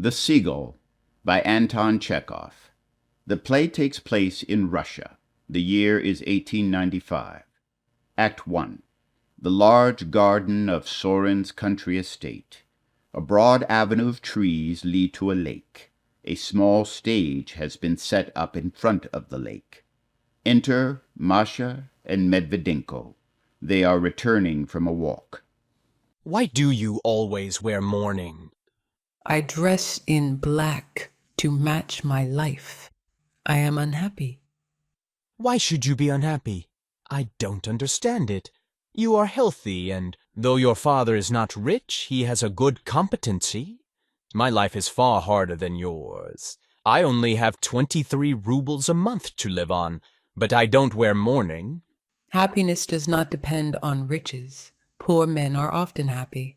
The Seagull by Anton Checkov. The play takes place in Russia. The year is 1895. Act 1. The large garden of Sorin's country estate. A broad avenue of trees lead to a lake. A small stage has been set up in front of the lake. Enter Masha and Medvedenko. They are returning from a walk. Why do you always wear mourning? I dress in black to match my life. I am unhappy. Why should you be unhappy? I don't understand it. You are healthy, and though your father is not rich, he has a good competency. My life is far harder than yours. I only have 23 rubles a month to live on, but I don't wear mourning. Happiness does not depend on riches. Poor men are often happy.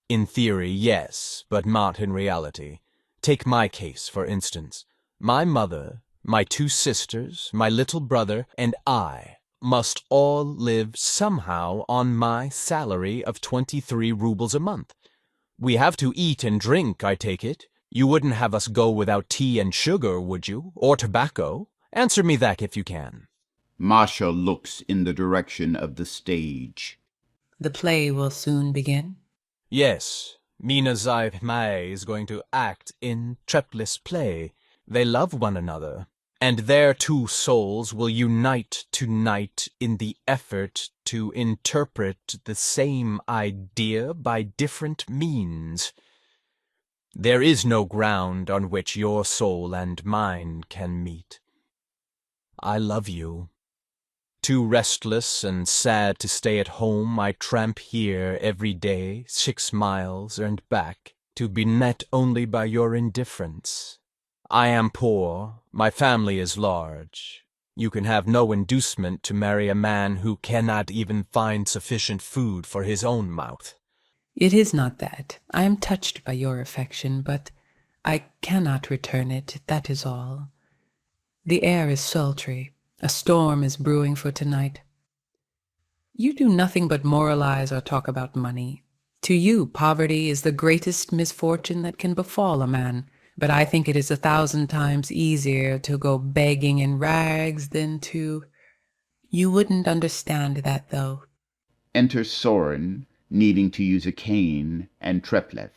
In theory, yes, but not in reality. Take my case, for instance. My mother, my 2 sisters, my little brother, and I must all live somehow on my salary of 23 rubles a month. We have to eat and drink, I take it. You wouldn't have us go without tea and sugar, would you? Or tobacco? Answer me that if you can. Masha looks in the direction of the stage. The play will soon begin. Yes, Mina Zai-Mai is going to act in Treplis' play. They love one another, and their 2 souls will unite tonight in the effort to interpret the same idea by different means. There is no ground on which your soul and mine can meet. I love you. Too restless and sad to stay at home, I tramp here every day 6 miles and back, to be met only by your indifference. I am poor, my family is large. You can have no inducement to marry a man who cannot even find sufficient food for his own mouth. It is not that. I am touched by your affection, but I cannot return it, that is all. The air is sultry. A storm is brewing for tonight. You do nothing but moralize or talk about money. To you, poverty is the greatest misfortune that can befall a man, but I think it is 1,000 times easier to go begging in rags than to... You wouldn't understand that, though. Enter Sorin, needing to use a cane, and Treplev.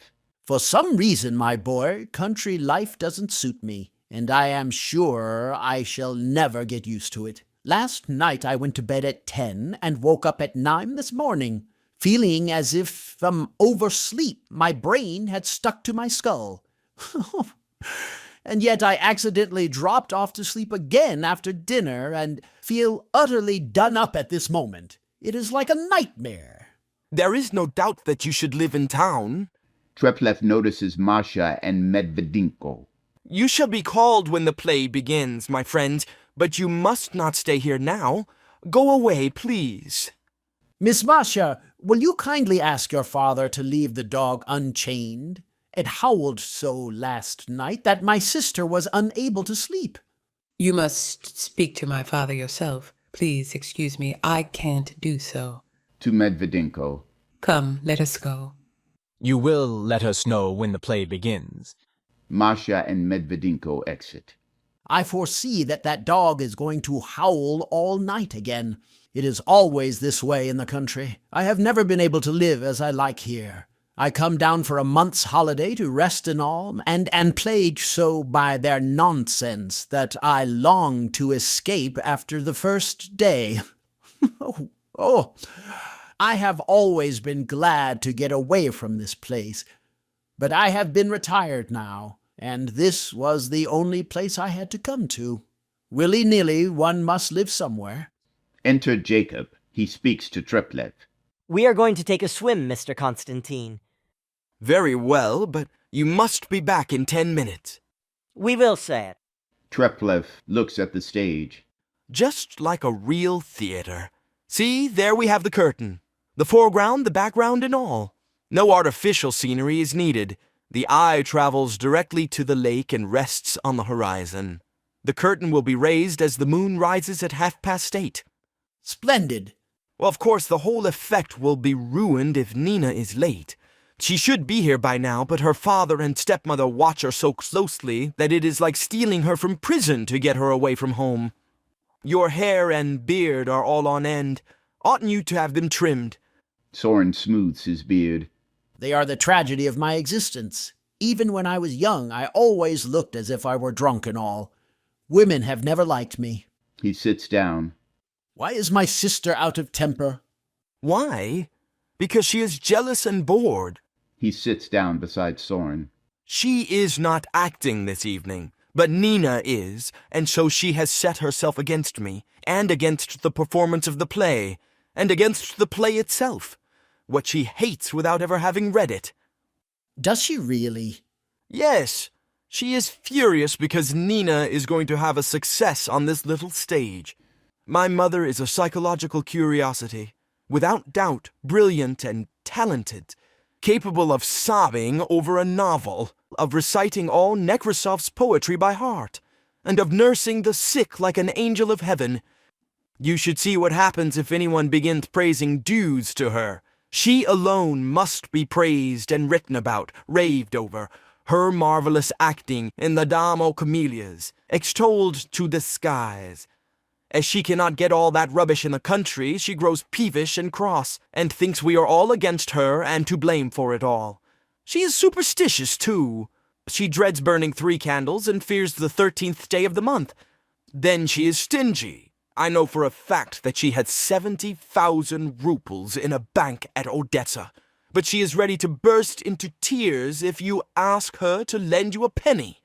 For some reason, my boy, country life doesn't suit me, and I am sure I shall never get used to it. Last night I went to bed at 10 and woke up at 9 this morning, feeling as if from oversleep my brain had stuck to my skull. And yet I accidentally dropped off to sleep again after dinner and feel utterly done up at this moment. It is like a nightmare. There is no doubt that you should live in town. Treplev notices Masha and Medvedenko. You shall be called when the play begins, my friend, but you must not stay here now. Go away, please. Miss Masha, will you kindly ask your father to leave the dog unchained? It howled so last night that my sister was unable to sleep. You must speak to my father yourself. Please excuse me, I can't do so. To Medvedenko. Come, let us go. You will let us know when the play begins. Masha and Medvedenko exit. I foresee that dog is going to howl all night again. It is always this way in the country. I have never been able to live as I like here. I come down for a month's holiday to rest and all, and plagued so by their nonsense that I long to escape after the first day. Oh, I have always been glad to get away from this place. But I have been retired now, and this was the only place I had to come to. Willy-nilly, one must live somewhere. Enter Jacob. He speaks to Treplev. We are going to take a swim, Mr. Constantine. Very well, but you must be back in 10 minutes. We will say it. Treplev looks at the stage. Just like a real theater. See, there we have the curtain. The foreground, the background, and all. No artificial scenery is needed. The eye travels directly to the lake and rests on the horizon. The curtain will be raised as the moon rises at 8:30. Splendid. Well, of course, the whole effect will be ruined if Nina is late. She should be here by now, but her father and stepmother watch her so closely that it is like stealing her from prison to get her away from home. Your hair and beard are all on end. Oughtn't you to have them trimmed? Soren smooths his beard. They are the tragedy of my existence. Even when I was young, I always looked as if I were drunk and all. Women have never liked me. He sits down. Why is my sister out of temper? Why? Because she is jealous and bored. He sits down beside Soren. She is not acting this evening, but Nina is, and so she has set herself against me, and against the performance of the play, and against the play itself, what she hates without ever having read it. Does she really? Yes, she is furious because Nina is going to have a success on this little stage. My mother is a psychological curiosity, without doubt brilliant and talented, capable of sobbing over a novel, of reciting all Nekrasov's poetry by heart, and of nursing the sick like an angel of heaven. You should see what happens if anyone begins praising dues to her. She alone must be praised and written about, raved over, her marvelous acting in the Dame aux Camellias, extolled to the skies. As she cannot get all that rubbish in the country, she grows peevish and cross, and thinks we are all against her and to blame for it all. She is superstitious, too. She dreads burning 3 candles and fears the 13th day of the month. Then she is stingy. I know for a fact that she had 70,000 roubles in a bank at Odessa, but she is ready to burst into tears if you ask her to lend you a penny.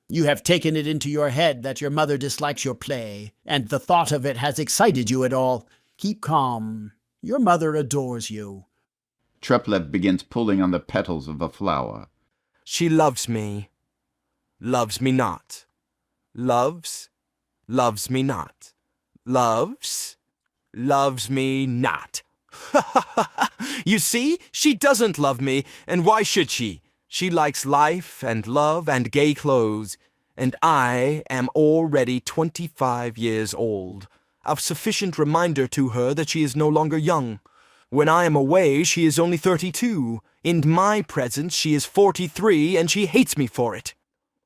You have taken it into your head that your mother dislikes your play, and the thought of it has excited you at all. Keep calm. Your mother adores you. Treplev begins pulling on the petals of a flower. She loves me. Loves me not. Loves me not. Loves me not. You see, she doesn't love me, and why should she? She likes life and love and gay clothes, and I am already 25 years old, a sufficient reminder to her that she is no longer young. When I am away, she is only 32. In my presence, she is 43, and she hates me for it.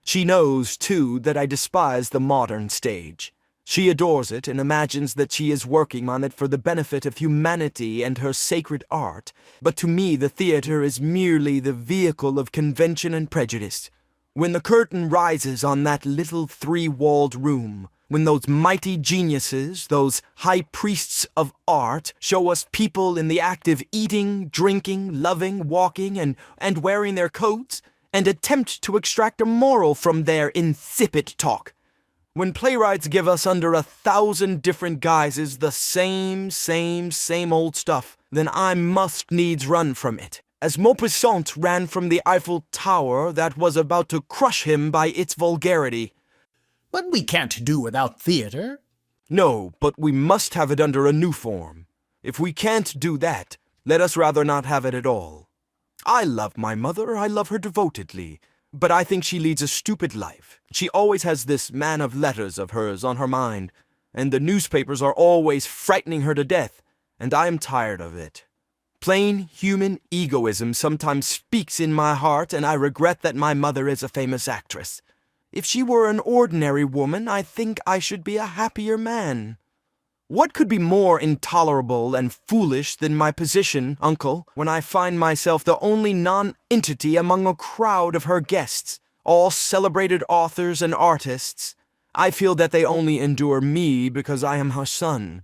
She knows, too, that I despise the modern stage. She adores it and imagines that she is working on it for the benefit of humanity and her sacred art, but to me the theater is merely the vehicle of convention and prejudice. When the curtain rises on that little 3-walled room, when those mighty geniuses, those high priests of art, show us people in the act of eating, drinking, loving, walking, and wearing their coats, and attempt to extract a moral from their insipid talk, when playwrights give us under 1,000 different guises the same old stuff, then I must needs run from it, as Maupassant ran from the Eiffel Tower that was about to crush him by its vulgarity. But we can't do without theater. No, but we must have it under a new form. If we can't do that, let us rather not have it at all. I love my mother, I love her devotedly, but I think she leads a stupid life. She always has this man of letters of hers on her mind, and the newspapers are always frightening her to death, and I am tired of it. Plain human egoism sometimes speaks in my heart, and I regret that my mother is a famous actress. If she were an ordinary woman, I think I should be a happier man. What could be more intolerable and foolish than my position, uncle, when I find myself the only non-entity among a crowd of her guests, all celebrated authors and artists? I feel that they only endure me because I am her son.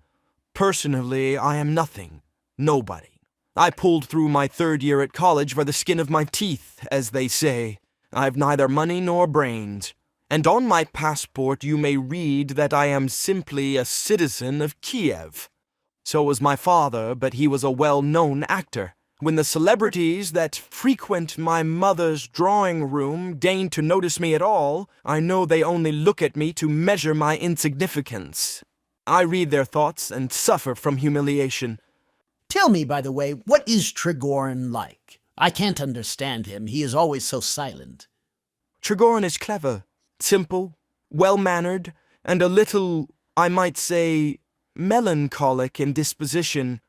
Personally, I am nothing, nobody. I pulled through my 3rd year at college by the skin of my teeth, as they say. I've neither money nor brains. And on my passport you may read that I am simply a citizen of Kiev. So was my father, but he was a well-known actor. When the celebrities that frequent my mother's drawing-room deign to notice me at all, I know they only look at me to measure my insignificance. I read their thoughts and suffer from humiliation. Tell me, by the way, what is Trigorin like? I can't understand him. He is always so silent. Trigorin is clever, simple, well-mannered, and a little, I might say, melancholic in disposition.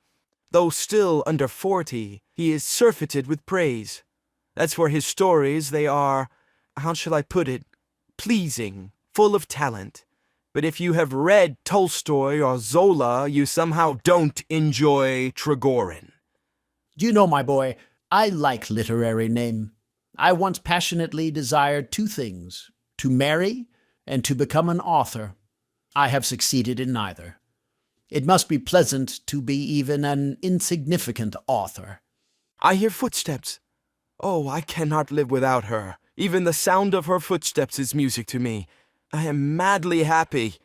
Though still under 40, he is surfeited with praise. As for his stories, they are, how shall I put it, pleasing, full of talent. But if you have read Tolstoy or Zola, you somehow don't enjoy Trigorin. Do you know, my boy, I like literary name. I once passionately desired two things, to marry and to become an author. I have succeeded in neither. It must be pleasant to be even an insignificant author. I hear footsteps. Oh, I cannot live without her. Even the sound of her footsteps is music to me. I am madly happy.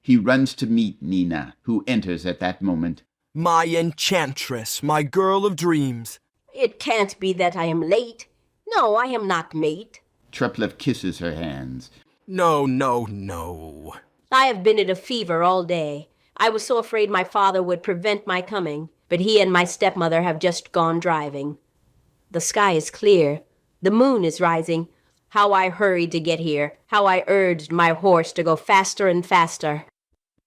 He runs to meet Nina, who enters at that moment. My enchantress, my girl of dreams. It can't be that I am late. No, I am not late. Treplev kisses her hands. No, no, no. I have been in a fever all day. I was so afraid my father would prevent my coming, but he and my stepmother have just gone driving. The sky is clear. The moon is rising. How I hurried to get here. How I urged my horse to go faster and faster.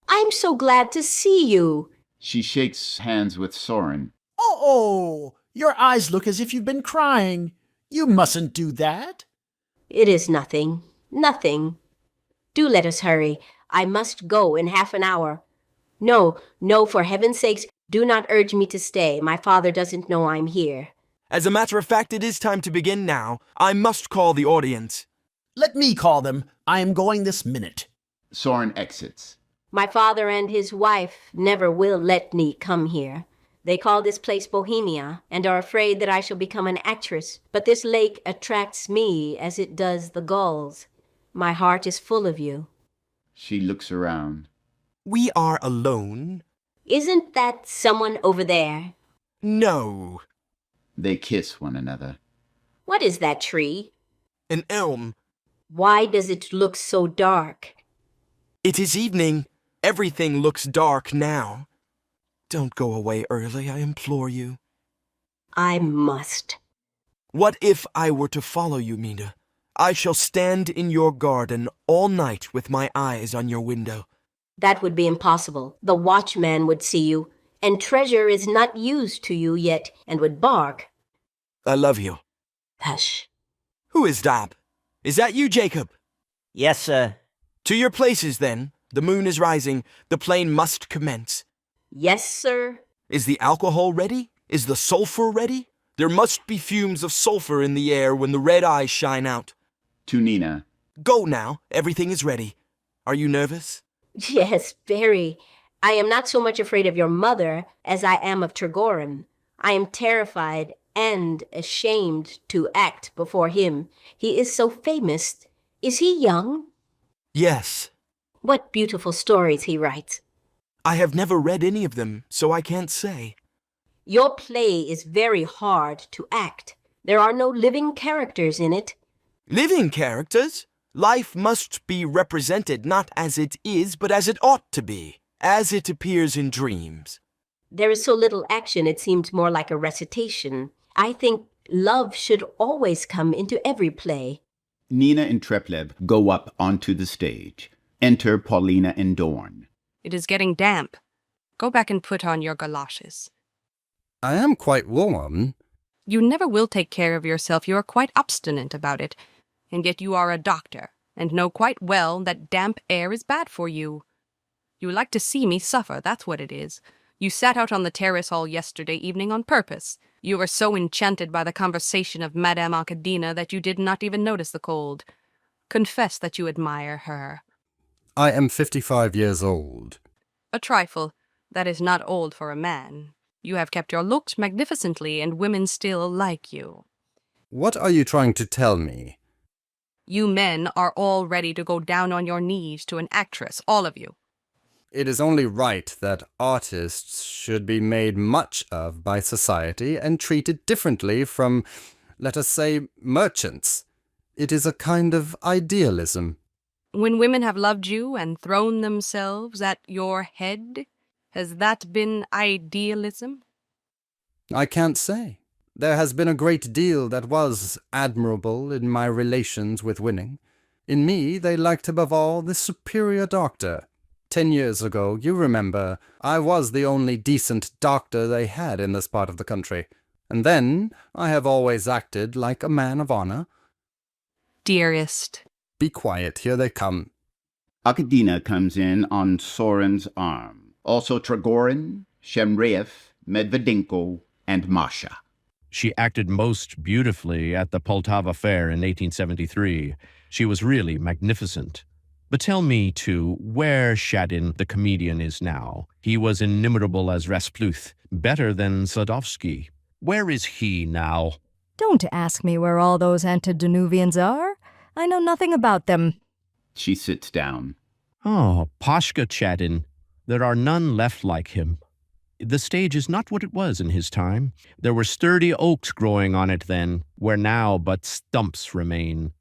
I'm so glad to see you. She shakes hands with Soren. Oh, your eyes look as if you've been crying. You mustn't do that. It is nothing. Nothing. Do let us hurry. I must go in half an hour. No, for heaven's sakes, do not urge me to stay. My father doesn't know I'm here. As a matter of fact, it is time to begin now. I must call the audience. Let me call them. I am going this minute. Soren exits. My father and his wife never will let me come here. They call this place Bohemia and are afraid that I shall become an actress. But this lake attracts me as it does the gulls. My heart is full of you. She looks around. We are alone? Isn't that someone over there? No. They kiss one another. What is that tree? An elm. Why does it look so dark? It is evening. Everything looks dark now. Don't go away early, I implore you. I must. What if I were to follow you, Mina? I shall stand in your garden all night with my eyes on your window. That would be impossible. The watchman would see you, and treasure is not used to you yet, and would bark. I love you. Hush. Who is that? Is that you, Jacob? Yes, sir. To your places, then. The moon is rising. The plane must commence. Yes, sir. Is the alcohol ready? Is the sulfur ready? There must be fumes of sulfur in the air when the red eyes shine out. To Nina. Go now. Everything is ready. Are you nervous? Yes, very. I am not so much afraid of your mother as I am of Trigorin. I am terrified and ashamed to act before him. He is so famous. Is he young? Yes. What beautiful stories he writes. I have never read any of them, so I can't say. Your play is very hard to act. There are no living characters in it. Living characters? Life must be represented not as it is, but as it ought to be, as it appears in dreams. There is so little action, it seems more like a recitation. I think love should always come into every play. Nina and Treplev go up onto the stage. Enter Paulina and Dorn. It is getting damp. Go back and put on your galoshes. I am quite warm. You never will take care of yourself. You are quite obstinate about it. And yet you are a doctor, and know quite well that damp air is bad for you. You like to see me suffer, that's what it is. You sat out on the terrace all yesterday evening on purpose. You were so enchanted by the conversation of Madame Arkadina that you did not even notice the cold. Confess that you admire her. I am 55 years old. A trifle. That is not old for a man. You have kept your looks magnificently, and women still like you. What are you trying to tell me? You men are all ready to go down on your knees to an actress, all of you. It is only right that artists should be made much of by society and treated differently from, let us say, merchants. It is a kind of idealism. When women have loved you and thrown themselves at your head, has that been idealism? I can't say. There has been a great deal that was admirable in my relations with Winning. In me they liked above all the superior doctor. 10 years ago, you remember, I was the only decent doctor they had in this part of the country. And then I have always acted like a man of honor. Dearest. Be quiet, here they come. Akadina comes in on Soren's arm. Also Trigorin, Shemreev, Medvedenko, and Masha. She acted most beautifully at the Poltava Fair in 1873. She was really magnificent. But tell me, too, where Shadin, the comedian, is now. He was inimitable as Raspluth, better than Sadovsky. Where is he now? Don't ask me where all those antediluvians are. I know nothing about them. She sits down. Oh, Pashka Chadin. There are none left like him. The stage is not what it was in his time. There were sturdy oaks growing on it then, where now but stumps remain.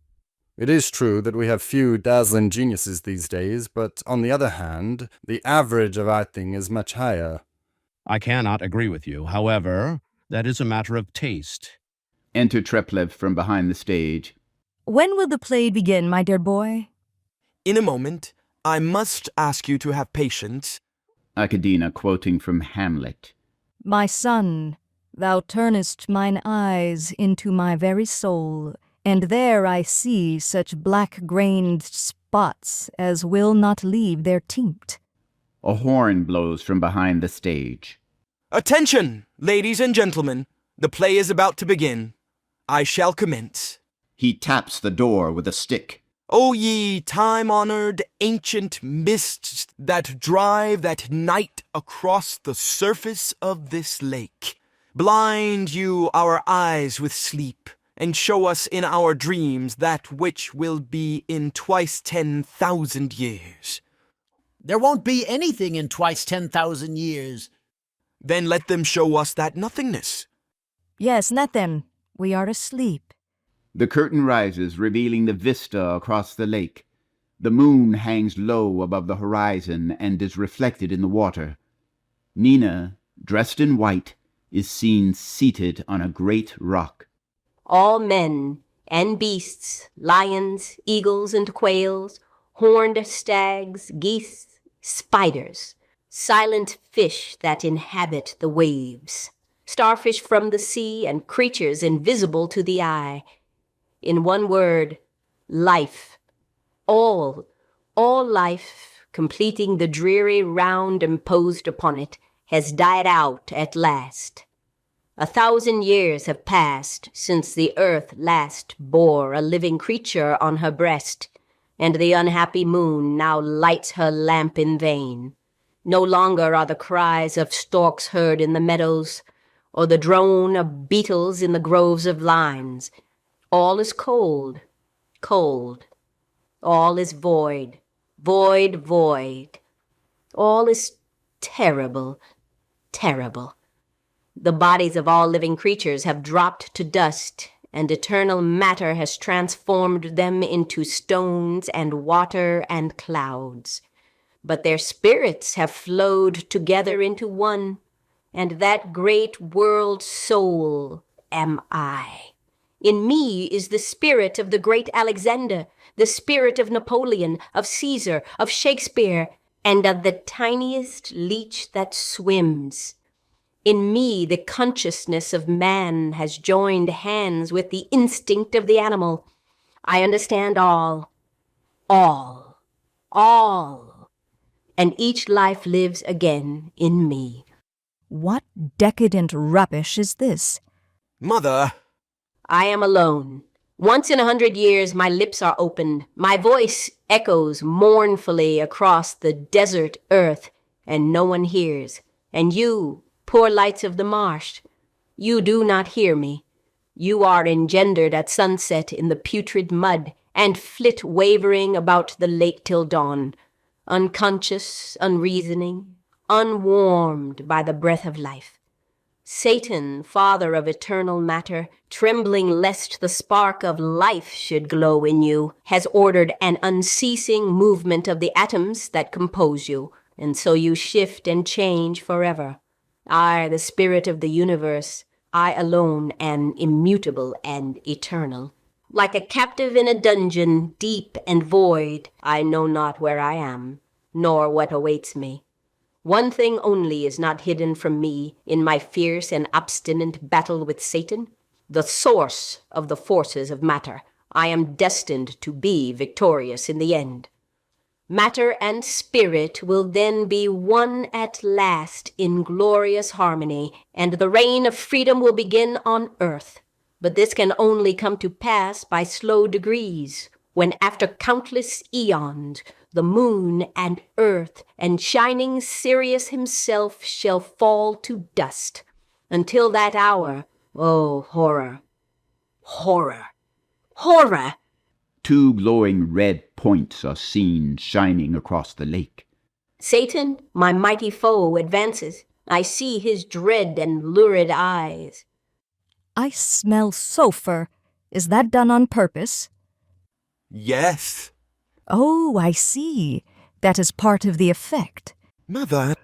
It is true that we have few dazzling geniuses these days, but on the other hand, the average of acting is much higher. I cannot agree with you. However, that is a matter of taste. Enter Treplev from behind the stage. When will the play begin, my dear boy? In a moment. I must ask you to have patience. Akadina quoting from Hamlet. My son, thou turnest mine eyes into my very soul, and there I see such black-grained spots as will not leave their tint. A horn blows from behind the stage. Attention, ladies and gentlemen. The play is about to begin. I shall commence. He taps the door with a stick. O ye time-honored ancient mists that drive at night across the surface of this lake, blind you our eyes with sleep, and show us in our dreams that which will be in twice 10,000 years. There won't be anything in twice 10,000 years. Then let them show us that nothingness. Yes, let them. We are asleep. The curtain rises, revealing the vista across the lake. The moon hangs low above the horizon and is reflected in the water. Nina, dressed in white, is seen seated on a great rock. All men and beasts, lions, eagles, and quails, horned stags, geese, spiders, silent fish that inhabit the waves, starfish from the sea, and creatures invisible to the eye. In one word, life. All life, completing the dreary round imposed upon it, has died out at last. 1,000 years have passed since the earth last bore a living creature on her breast, and the unhappy moon now lights her lamp in vain. No longer are the cries of storks heard in the meadows, or the drone of beetles in the groves of limes. All is cold, cold. All is void, void, void. All is terrible, terrible. The bodies of all living creatures have dropped to dust, and eternal matter has transformed them into stones and water and clouds. But their spirits have flowed together into one, and that great world soul am I. In me is the spirit of the great Alexander, the spirit of Napoleon, of Caesar, of Shakespeare, and of the tiniest leech that swims. In me the consciousness of man has joined hands with the instinct of the animal. I understand all, and each life lives again in me. What decadent rubbish is this? Mother! I am alone. Once in 100 years my lips are opened, my voice echoes mournfully across the desert earth, and no one hears. And you, poor lights of the marsh, you do not hear me. You are engendered at sunset in the putrid mud, and flit wavering about the lake till dawn, unconscious, unreasoning, unwarmed by the breath of life. Satan, father of eternal matter, trembling lest the spark of life should glow in you, has ordered an unceasing movement of the atoms that compose you, and so you shift and change forever. I, the spirit of the universe, I alone am immutable and eternal. Like a captive in a dungeon, deep and void, I know not where I am. nor what awaits me. One thing only is not hidden from me in my fierce and obstinate battle with Satan, the source of the forces of matter. I am destined to be victorious in the end. Matter and spirit will then be one at last in glorious harmony, and the reign of freedom will begin on earth. But this can only come to pass by slow degrees, when after countless eons, the moon and earth and shining Sirius himself shall fall to dust. Until that hour, oh, horror, horror, horror! 2 glowing red points are seen shining across the lake. Satan, my mighty foe, advances. I see his dread and lurid eyes. I smell sulfur. Is that done on purpose? Yes. Oh, I see. That is part of the effect. Mother.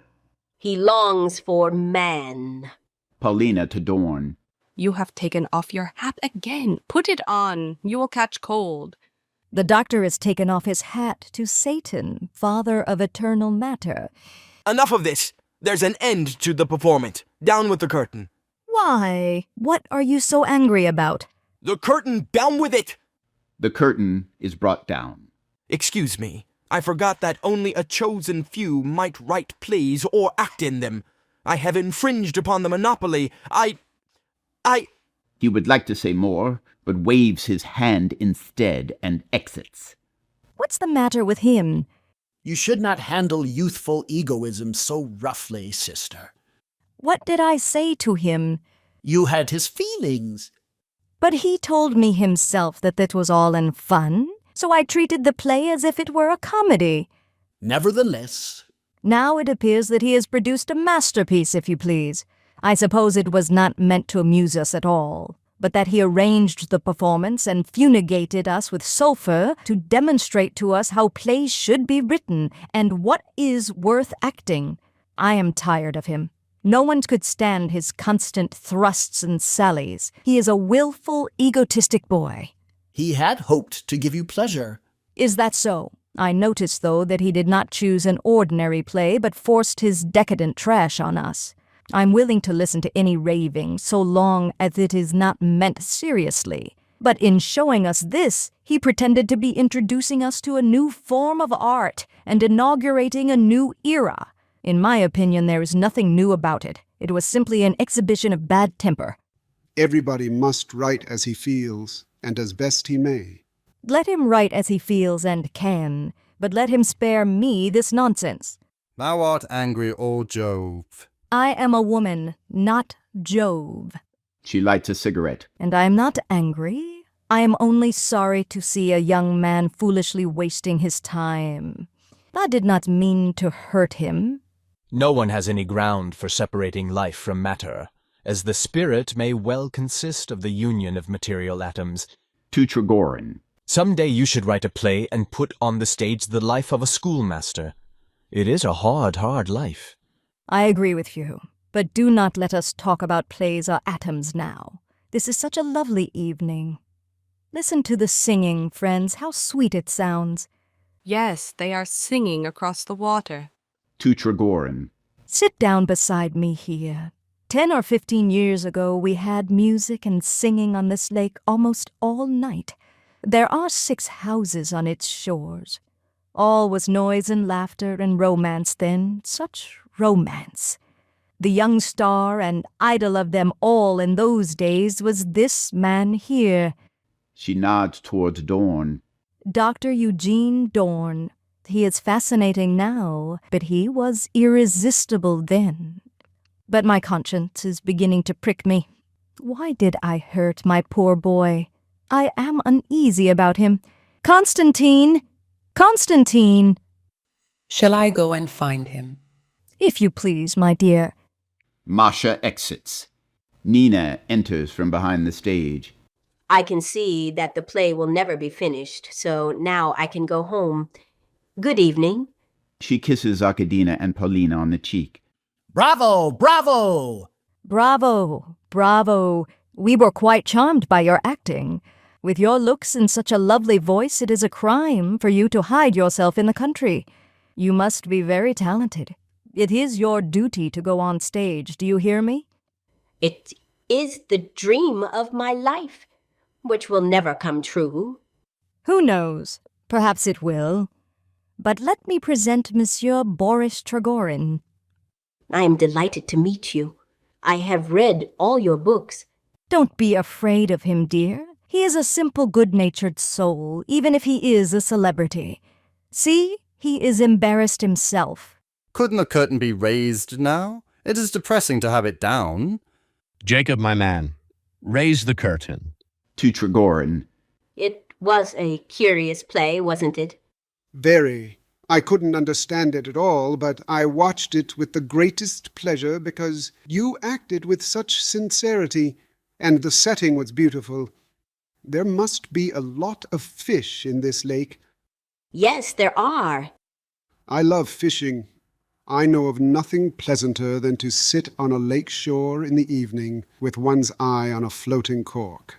He longs for man. Paulina to Dorn. You have taken off your hat again. Put it on. You will catch cold. The doctor has taken off his hat to Satan, father of eternal matter. Enough of this. There's an end to the performance. Down with the curtain. Why? What are you so angry about? The curtain, down with it! The curtain is brought down. Excuse me. I forgot that only a chosen few might write plays or act in them. I have infringed upon the monopoly. I... He would like to say more, but waves his hand instead and exits. What's the matter with him? You should not handle youthful egoism so roughly, sister. What did I say to him? You had his feelings. But he told me himself that was all in fun, so I treated the play as if it were a comedy. Nevertheless... Now it appears that he has produced a masterpiece, if you please. I suppose it was not meant to amuse us at all, but that he arranged the performance and fumigated us with sulfur to demonstrate to us how plays should be written and what is worth acting. I am tired of him. No one could stand his constant thrusts and sallies. He is a willful, egotistic boy. He had hoped to give you pleasure. Is that so? I noticed, though, that he did not choose an ordinary play, but forced his decadent trash on us. I'm willing to listen to any raving, so long as it is not meant seriously. But in showing us this, he pretended to be introducing us to a new form of art and inaugurating a new era. In my opinion, there is nothing new about it. It was simply an exhibition of bad temper. Everybody must write as he feels, and as best he may. Let him write as he feels and can, but let him spare me this nonsense. Thou art angry, O Jove. I am a woman, not Jove. She lights a cigarette. And I am not angry. I am only sorry to see a young man foolishly wasting his time. I did not mean to hurt him. No one has any ground for separating life from matter, as the spirit may well consist of the union of material atoms. To Trigorin. Some day you should write a play and put on the stage the life of a schoolmaster. It is a hard, hard life. I agree with you, but do not let us talk about plays or atoms now. This is such a lovely evening. Listen to the singing, friends, how sweet it sounds. Yes, they are singing across the water. To Trigorin. Sit down beside me here. 10 or 15 years ago, we had music and singing on this lake almost all night. There are 6 houses on its shores. All was noise and laughter and romance then, such romance. The young star and idol of them all in those days was this man here. She nods towards Dorn. Dr. Eugene Dorn. He is fascinating now, but he was irresistible then. But my conscience is beginning to prick me. Why did I hurt my poor boy? I am uneasy about him. Constantine! Constantine! Shall I go and find him? If you please, my dear. Masha exits. Nina enters from behind the stage. I can see that the play will never be finished, so now I can go home. Good evening. She kisses Arkadina and Paulina on the cheek. Bravo! Bravo! Bravo! Bravo! We were quite charmed by your acting. With your looks and such a lovely voice, it is a crime for you to hide yourself in the country. You must be very talented. It is your duty to go on stage, do you hear me? It is the dream of my life, which will never come true. Who knows? Perhaps it will. But let me present Monsieur Boris Trigorin. I am delighted to meet you. I have read all your books. Don't be afraid of him, dear. He is a simple, good-natured soul, even if he is a celebrity. See, he is embarrassed himself. Couldn't the curtain be raised now? It is depressing to have it down. Jacob, my man, raise the curtain. To Trigorin. It was a curious play, wasn't it? Very. I couldn't understand it at all, but I watched it with the greatest pleasure because you acted with such sincerity, and the setting was beautiful. There must be a lot of fish in this lake. Yes, there are. I love fishing. I know of nothing pleasanter than to sit on a lake shore in the evening with one's eye on a floating cork.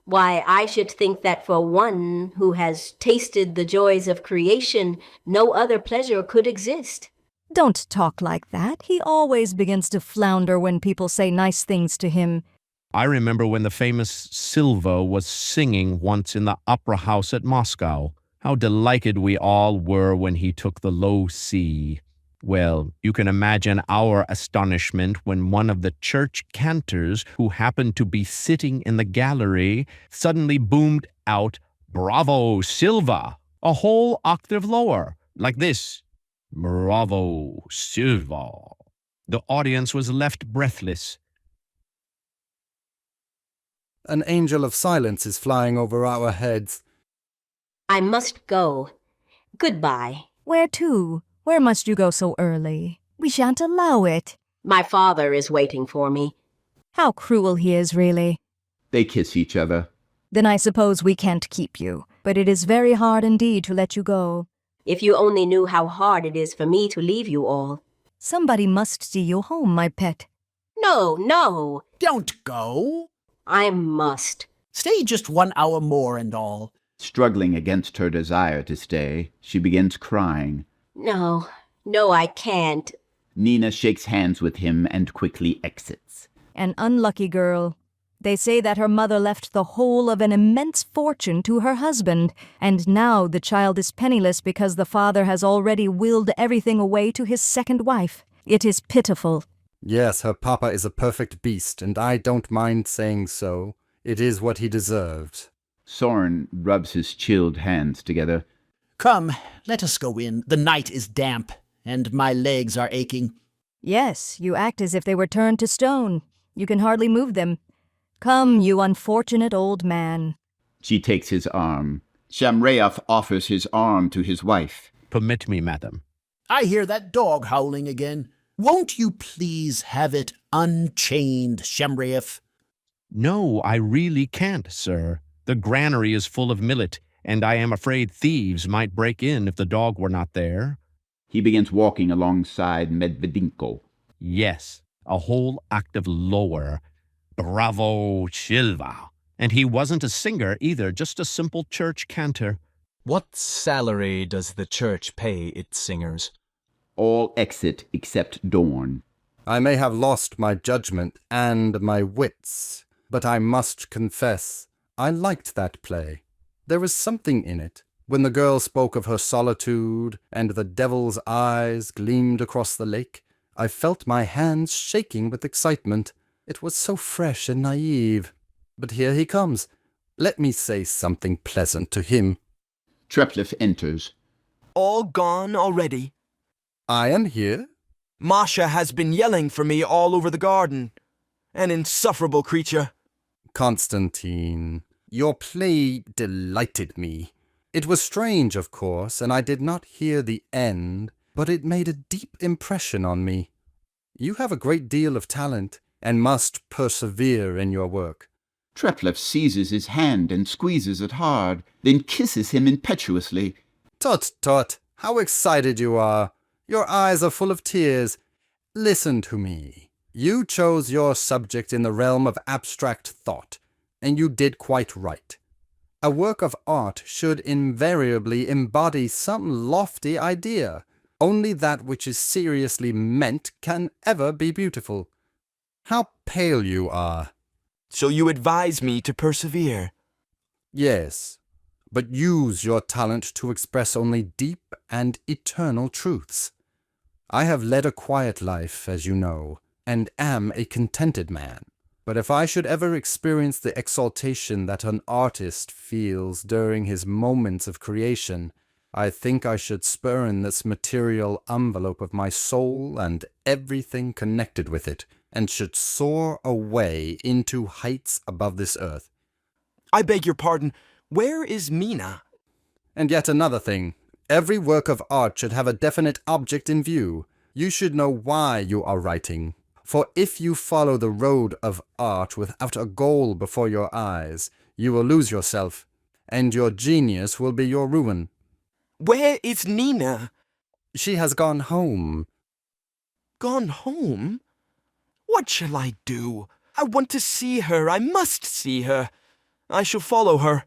Why, I should think that for one who has tasted the joys of creation, no other pleasure could exist. Don't talk like that. He always begins to flounder when people say nice things to him. I remember when the famous Silva was singing once in the opera house at Moscow. How delighted we all were when he took the low C. Well, you can imagine our astonishment when one of the church cantors, who happened to be sitting in the gallery, suddenly boomed out, "Bravo, Silva!" a whole octave lower, like this. "Bravo, Silva!" The audience was left breathless. An angel of silence is flying over our heads. I must go. Goodbye. Where to? Where must you go so early? We shan't allow it. My father is waiting for me. How cruel he is, really. They kiss each other. Then I suppose we can't keep you. But it is very hard indeed to let you go. If you only knew how hard it is for me to leave you all. Somebody must see you home, my pet. No, no. Don't go. I must. Stay just 1 hour more and all. Struggling against her desire to stay, she begins crying. No, no, I can't. Nina shakes hands with him and quickly exits. An unlucky girl. They say that her mother left the whole of an immense fortune to her husband, and now the child is penniless because the father has already willed everything away to his second wife. It is pitiful. Yes, her papa is a perfect beast, and I don't mind saying so. It is what he deserved. Soren rubs his chilled hands together. Come, let us go in. The night is damp, and my legs are aching. Yes, you act as if they were turned to stone. You can hardly move them. Come, you unfortunate old man. She takes his arm. Shamraeff offers his arm to his wife. Permit me, madam. I hear that dog howling again. Won't you please have it unchained, Shamraeff? No, I really can't, sir. The granary is full of millet, and I am afraid thieves might break in if the dog were not there. He begins walking alongside Medvedinko. Yes, a whole octave lower. Bravo, Silva. And he wasn't a singer either, just a simple church cantor. What salary does the church pay its singers? All exit except Dorn. I may have lost my judgment and my wits, but I must confess, I liked that play. There was something in it. When the girl spoke of her solitude and the devil's eyes gleamed across the lake, I felt my hands shaking with excitement. It was so fresh and naive. But here he comes. Let me say something pleasant to him. Treplieff enters. All gone already? I am here. Masha has been yelling for me all over the garden. An insufferable creature. Constantine, your play delighted me. It was strange, of course, and I did not hear the end, but it made a deep impression on me. You have a great deal of talent, and must persevere in your work. Treplieff seizes his hand and squeezes it hard, then kisses him impetuously. Tut, tut, how excited you are. Your eyes are full of tears. Listen to me. You chose your subject in the realm of abstract thought, and you did quite right. A work of art should invariably embody some lofty idea. Only that which is seriously meant can ever be beautiful. How pale you are. So you advise me to persevere. Yes, but use your talent to express only deep and eternal truths. I have led a quiet life, as you know, and am a contented man. But if I should ever experience the exaltation that an artist feels during his moments of creation, I think I should spurn this material envelope of my soul and everything connected with it, and should soar away into heights above this earth. I beg your pardon. Where is Mina? And yet another thing. Every work of art should have a definite object in view. You should know why you are writing. For if you follow the road of art without a goal before your eyes, you will lose yourself, and your genius will be your ruin. Where is Nina? She has gone home. Gone home? What shall I do? I want to see her. I must see her. I shall follow her.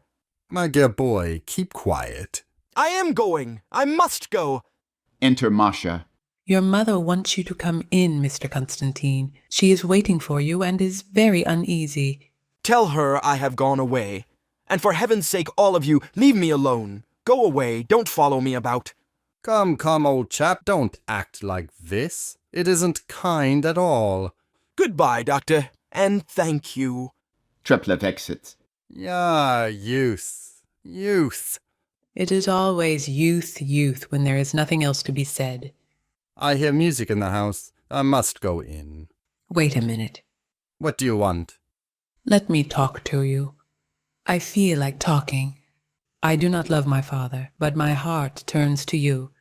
My dear boy, keep quiet. I am going. I must go. Enter Masha. Your mother wants you to come in, Mr. Constantine. She is waiting for you and is very uneasy. Tell her I have gone away. And for heaven's sake, all of you, leave me alone. Go away. Don't follow me about. Come, old chap, don't act like this. It isn't kind at all. Goodbye, Doctor, and thank you. Treplev exits. Youth. It is always youth, when there is nothing else to be said. I hear music in the house. I must go in. Wait a minute. What do you want? Let me talk to you. I feel like talking. I do not love my father, but my heart turns to you.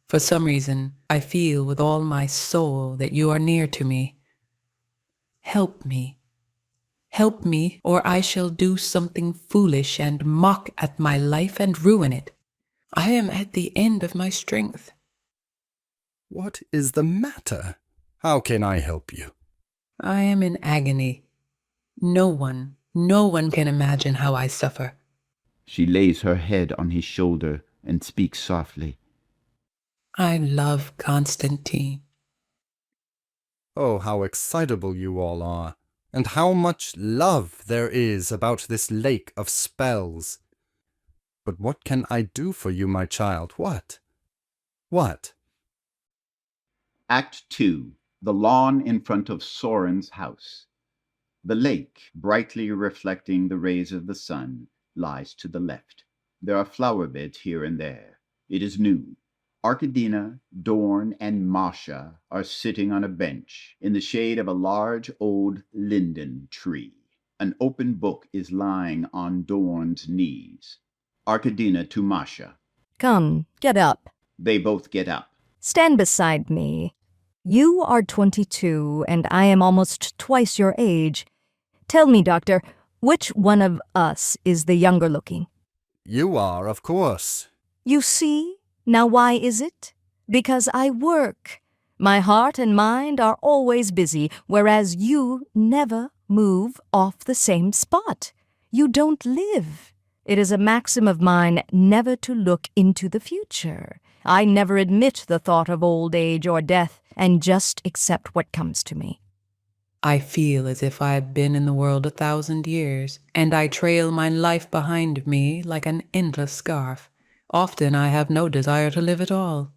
For some reason, I feel with all my soul that you are near to me. Help me. Help me, or I shall do something foolish and mock at my life and ruin it. I am at the end of my strength. What is the matter? How can I help you? I am in agony. No one can imagine how I suffer. She lays her head on his shoulder and speaks softly. I love Constantine. Oh, how excitable you all are, and how much love there is about this lake of spells. But what can I do for you, my child? What? Act 2. The lawn in front of Soren's house. The lake, brightly reflecting the rays of the sun, lies to the left. There are flower beds here and there. It is noon. Arkadina, Dorn, and Masha are sitting on a bench in the shade of a large old linden tree. An open book is lying on Dorn's knees. Arkadina to Masha. Come, get up. They both get up. Stand beside me. You are 22, and I am almost twice your age. Tell me, Doctor, which one of us is the younger looking? You are, of course. You see? Now why is it? Because I work. My heart and mind are always busy, whereas you never move off the same spot. You don't live. It is a maxim of mine never to look into the future. I never admit the thought of old age or death, and just accept what comes to me. I feel as if I had been in the world 1,000 years, and I trail my life behind me like an endless scarf. Often I have no desire to live at all.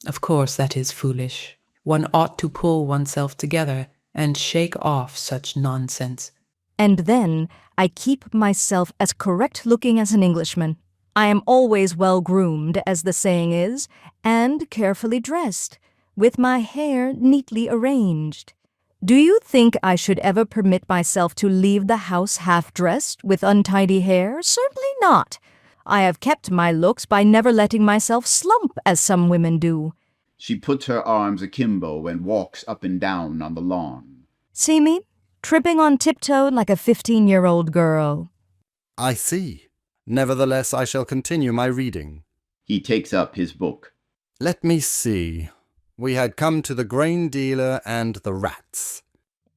Of course, that is foolish. One ought to pull oneself together and shake off such nonsense. And then I keep myself as correct-looking as an Englishman. I am always well-groomed, as the saying is, and carefully dressed, with my hair neatly arranged. Do you think I should ever permit myself to leave the house half-dressed, with untidy hair? Certainly not. I have kept my looks by never letting myself slump, as some women do. She puts her arms akimbo and walks up and down on the lawn. See me? Tripping on tiptoe like a 15-year-old girl. I see. Nevertheless, I shall continue my reading. He takes up his book. Let me see. We had come to the grain dealer and the rats.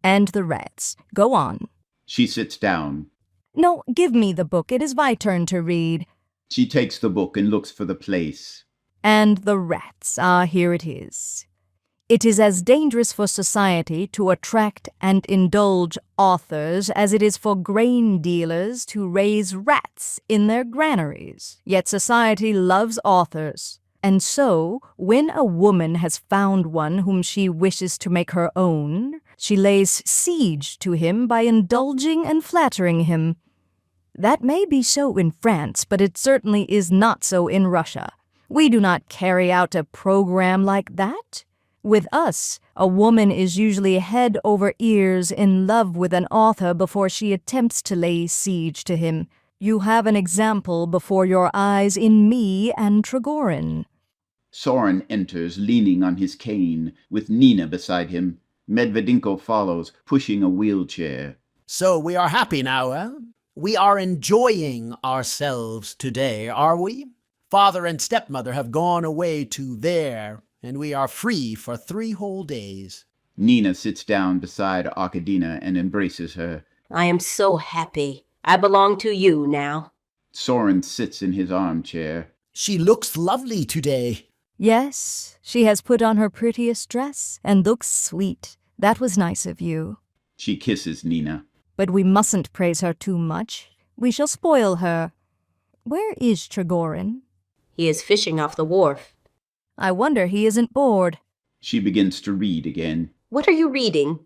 And the rats. Go on. She sits down. No, give me the book. It is my turn to read. She takes the book and looks for the place. And the rats. Ah, here it is. It is as dangerous for society to attract and indulge authors as it is for grain dealers to raise rats in their granaries. Yet society loves authors. And so, when a woman has found one whom she wishes to make her own, she lays siege to him by indulging and flattering him. That may be so in France, but it certainly is not so in Russia. We do not carry out a program like that. With us, a woman is usually head over ears in love with an author before she attempts to lay siege to him. You have an example before your eyes in me and Trigorin. Soren enters, leaning on his cane, with Nina beside him. Medvedinko follows, pushing a wheelchair. So we are happy now, eh? We are enjoying ourselves today, are we? Father and stepmother have gone away to there, and we are free for 3 whole days. Nina sits down beside Arkadina and embraces her. I am so happy. I belong to you now. Soren sits in his armchair. She looks lovely today. Yes, she has put on her prettiest dress and looks sweet. That was nice of you. She kisses Nina. But we mustn't praise her too much. We shall spoil her. Where is Trigorin? He is fishing off the wharf. I wonder he isn't bored. She begins to read again. What are you reading?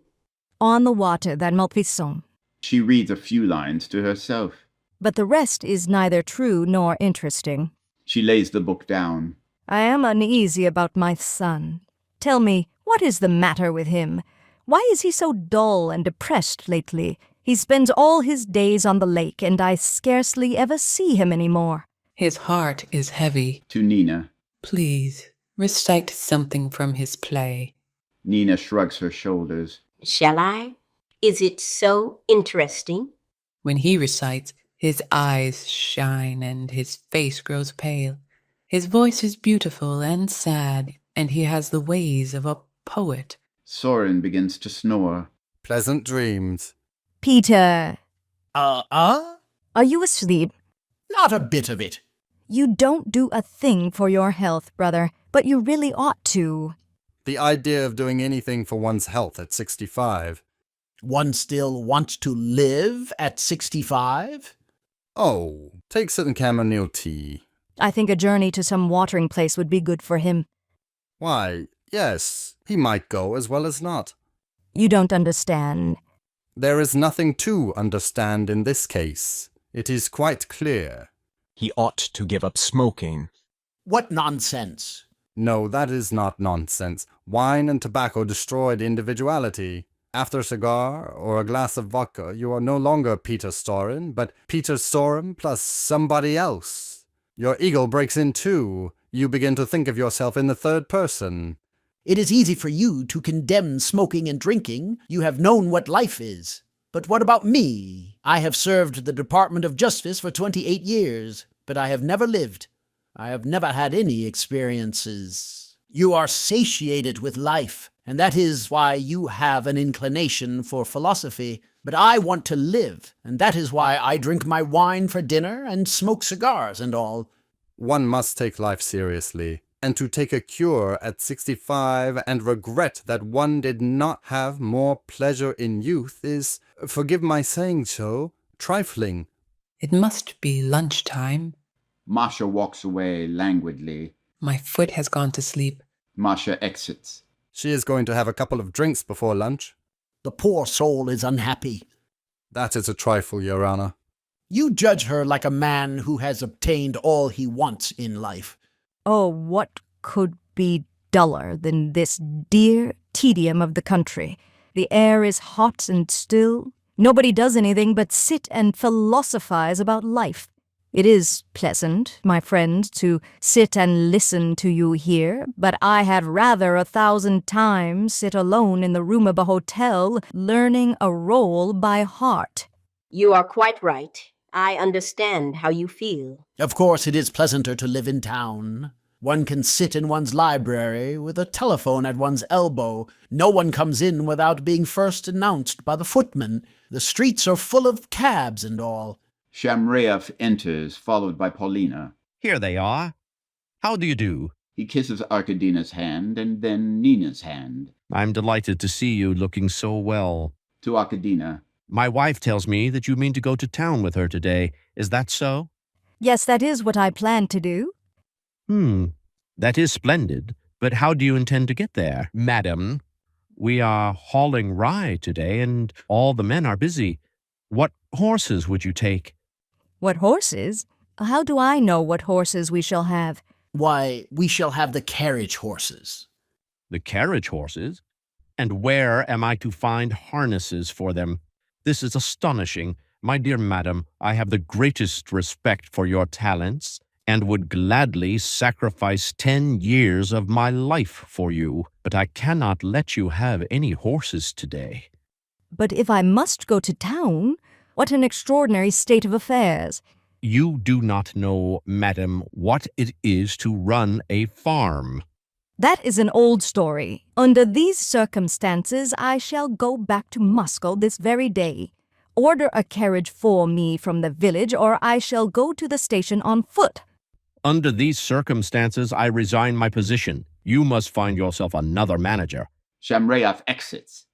On the water, that Malfisson. She reads a few lines to herself. But the rest is neither true nor interesting. She lays the book down. I am uneasy about my son. Tell me, what is the matter with him? Why is he so dull and depressed lately? He spends all his days on the lake, and I scarcely ever see him any more. His heart is heavy. To Nina. Please, recite something from his play. Nina shrugs her shoulders. Shall I? Is it so interesting? When he recites, his eyes shine and his face grows pale. His voice is beautiful and sad, and he has the ways of a poet. Soren begins to snore. Pleasant dreams. Peter! Are you asleep? Not a bit of it. You don't do a thing for your health, brother, but you really ought to. The idea of doing anything for one's health at 65. One still wants to live at 65? Oh, take some chamomile tea. I think a journey to some watering place would be good for him. Why, yes, he might go as well as not. You don't understand. There is nothing to understand in this case. It is quite clear. He ought to give up smoking. What nonsense! No, that is not nonsense. Wine and tobacco destroyed individuality. After a cigar or a glass of vodka, you are no longer Peter Soren, but Peter Soren plus somebody else. Your ego breaks in two. You begin to think of yourself in the third person. It is easy for you to condemn smoking and drinking. You have known what life is. But what about me? I have served the Department of Justice for 28 years, but I have never lived. I have never had any experiences. You are satiated with life, and that is why you have an inclination for philosophy. But I want to live, and that is why I drink my wine for dinner and smoke cigars and all. One must take life seriously, and to take a cure at 65 and regret that one did not have more pleasure in youth is, forgive my saying so, trifling. It must be lunchtime. Masha walks away languidly. My foot has gone to sleep. Masha exits. She is going to have a couple of drinks before lunch. The poor soul is unhappy. That is a trifle, Your Honor. You judge her like a man who has obtained all he wants in life. Oh, what could be duller than this dear tedium of the country? The air is hot and still. Nobody does anything but sit and philosophize about life. It is pleasant, my friend, to sit and listen to you here, but I had rather 1,000 times sit alone in the room of a hotel learning a role by heart. You are quite right. I understand how you feel. Of course, it is pleasanter to live in town. One can sit in one's library with a telephone at one's elbow. No one comes in without being first announced by the footman. The streets are full of cabs and all. Shamraeff enters, followed by Paulina. Here they are. How do you do? He kisses Arkadina's hand and then Nina's hand. I'm delighted to see you looking so well. To Arkadina. My wife tells me that you mean to go to town with her today. Is that so? Yes, that is what I plan to do. That is splendid. But how do you intend to get there, madam? We are hauling rye today, and all the men are busy. What horses would you take? What horses? How do I know what horses we shall have? Why, we shall have the carriage horses. The carriage horses? And where am I to find harnesses for them? This is astonishing. My dear madam, I have the greatest respect for your talents, and would gladly sacrifice 10 years of my life for you, but I cannot let you have any horses today. But if I must go to town, what an extraordinary state of affairs. You do not know, madam, what it is to run a farm. That is an old story. Under these circumstances, I shall go back to Moscow this very day. Order a carriage for me from the village, or I shall go to the station on foot. Under these circumstances, I resign my position. You must find yourself another manager. Shamraeff exits.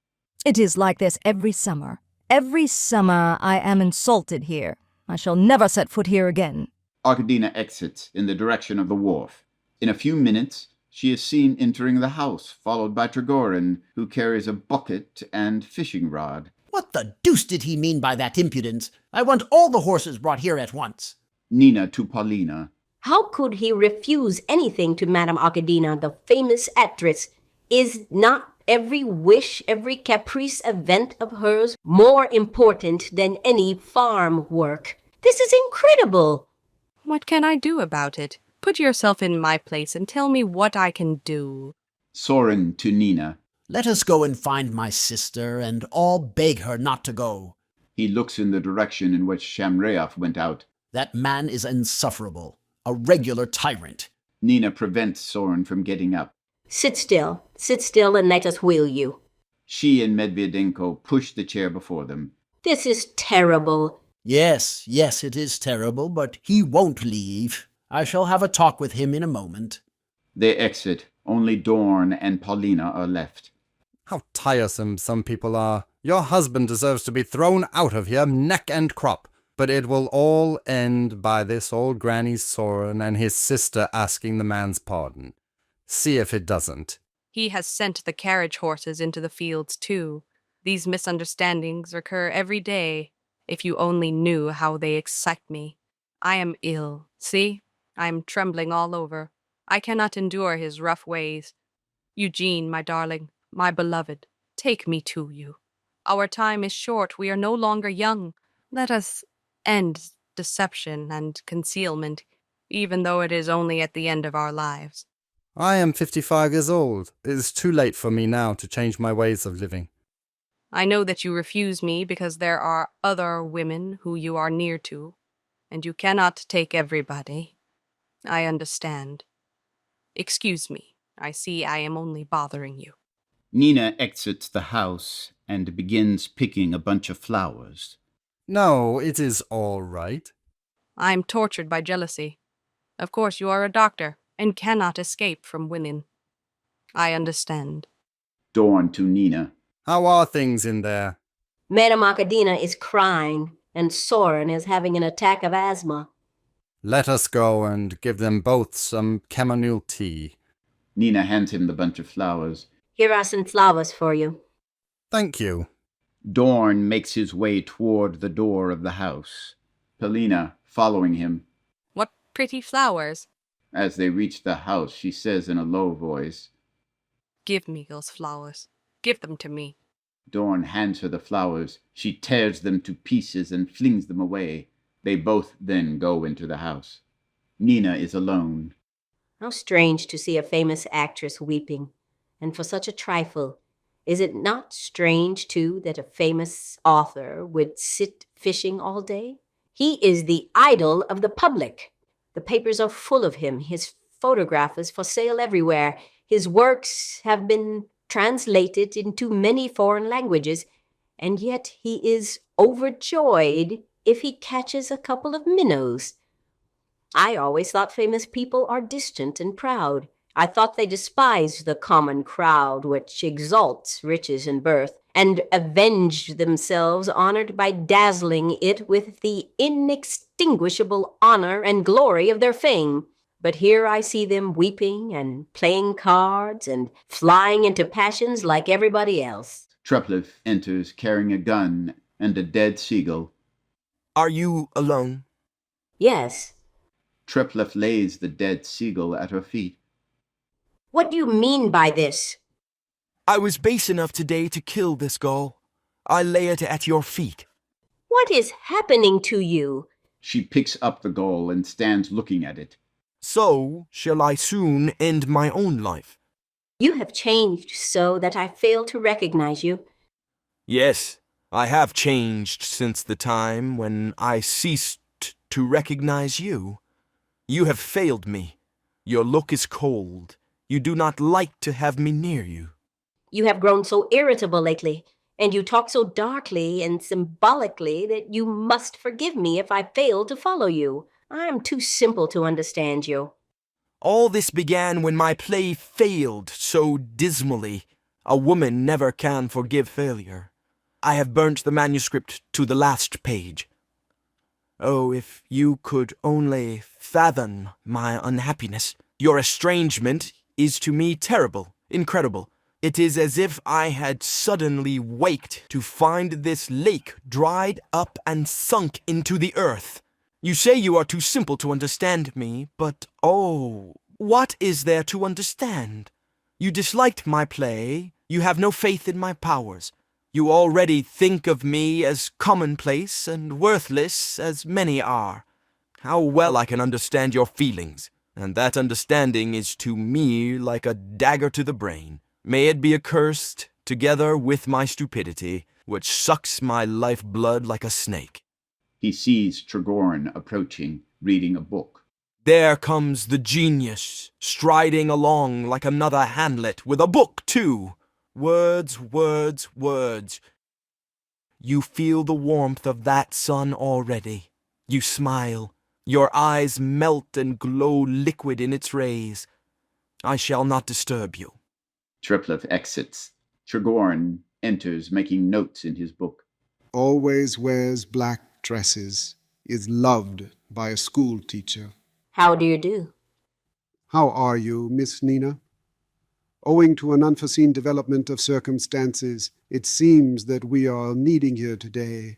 It is like this every summer. Every summer I am insulted here. I shall never set foot here again. Arkadina exits in the direction of the wharf. In a few minutes, she is seen entering the house, followed by Trigorin, who carries a bucket and fishing rod. What the deuce did he mean by that impudence? I want all the horses brought here at once. Nina to Paulina. How could he refuse anything to Madame Arkadina, the famous actress? Is not every wish, every caprice event of hers more important than any farm work? This is incredible. What can I do about it? Put yourself in my place and tell me what I can do. Soren to Nina. Let us go and find my sister, and all beg her not to go. He looks in the direction in which Shamraeff went out. That man is insufferable, a regular tyrant. Nina prevents Soren from getting up. Sit still and let us wheel you. She and Medvedenko push the chair before them. This is terrible. Yes, it is terrible, but he won't leave. I shall have a talk with him in a moment. They exit. Only Dorn and Paulina are left. How tiresome some people are. Your husband deserves to be thrown out of here neck and crop. But it will all end by this old granny Soren and his sister asking the man's pardon. See if it doesn't. He has sent the carriage horses into the fields, too. These misunderstandings occur every day. If you only knew how they excite me. I am ill. See? I am trembling all over. I cannot endure his rough ways. Eugene, my darling, my beloved, take me to you. Our time is short. We are no longer young. Let us end deception and concealment, even though it is only at the end of our lives. I am 55 years old. It is too late for me now to change my ways of living. I know that you refuse me because there are other women who you are near to, and you cannot take everybody. I understand. Excuse me. I see I am only bothering you. Nina exits the house and begins picking a bunch of flowers. No, it is all right. I am tortured by jealousy. Of course, you are a doctor and cannot escape from women. I understand. Dorn to Nina. How are things in there? Madame Arkadina is crying, and Soren is having an attack of asthma. Let us go and give them both some chamomile tea. Nina hands him the bunch of flowers. Here are some flowers for you. Thank you. Dorn makes his way toward the door of the house. Paulina following him. What pretty flowers. As they reach the house, she says in a low voice, Give me those flowers. Give them to me. Dorn hands her the flowers. She tears them to pieces and flings them away. They both then go into the house. Nina is alone. How strange to see a famous actress weeping, and for such a trifle. Is it not strange, too, that a famous author would sit fishing all day? He is the idol of the public. The papers are full of him. His photograph is for sale everywhere. His works have been translated into many foreign languages, and yet he is overjoyed if he catches a couple of minnows. I always thought famous people are distant and proud. I thought they despised the common crowd which exalts riches and birth, and avenged themselves honored by dazzling it with the inextinguishable honor and glory of their fame. But here I see them weeping and playing cards and flying into passions like everybody else. Treplieff enters carrying a gun and a dead seagull. Are you alone? Yes. Treplieff lays the dead seagull at her feet. What do you mean by this? I was base enough today to kill this gull. I lay it at your feet. What is happening to you? She picks up the gull and stands looking at it. So shall I soon end my own life. You have changed so that I fail to recognize you. Yes, I have changed since the time when I ceased to recognize you. You have failed me. Your look is cold. You do not like to have me near you. You have grown so irritable lately, and you talk so darkly and symbolically that you must forgive me if I fail to follow you. I am too simple to understand you. All this began when my play failed so dismally. A woman never can forgive failure. I have burnt the manuscript to the last page. Oh, if you could only fathom my unhappiness. Your estrangement is to me terrible, incredible. It is as if I had suddenly waked to find this lake dried up and sunk into the earth. You say you are too simple to understand me, but oh, what is there to understand? You disliked my play. You have no faith in my powers. You already think of me as commonplace and worthless as many are. How well I can understand your feelings, and that understanding is to me like a dagger to the brain. May it be accursed, together with my stupidity, which sucks my life-blood like a snake. He sees Tregorn approaching, reading a book. There comes the genius, striding along like another Hamlet, with a book, too. Words, words, words. You feel the warmth of that sun already. You smile. Your eyes melt and glow liquid in its rays. I shall not disturb you. Treplieff exits. Tregorn enters, making notes in his book. Always wears black dresses, is loved by a school teacher. How do you do? How are you, Miss Nina? Owing to an unforeseen development of circumstances, it seems that we are meeting here today.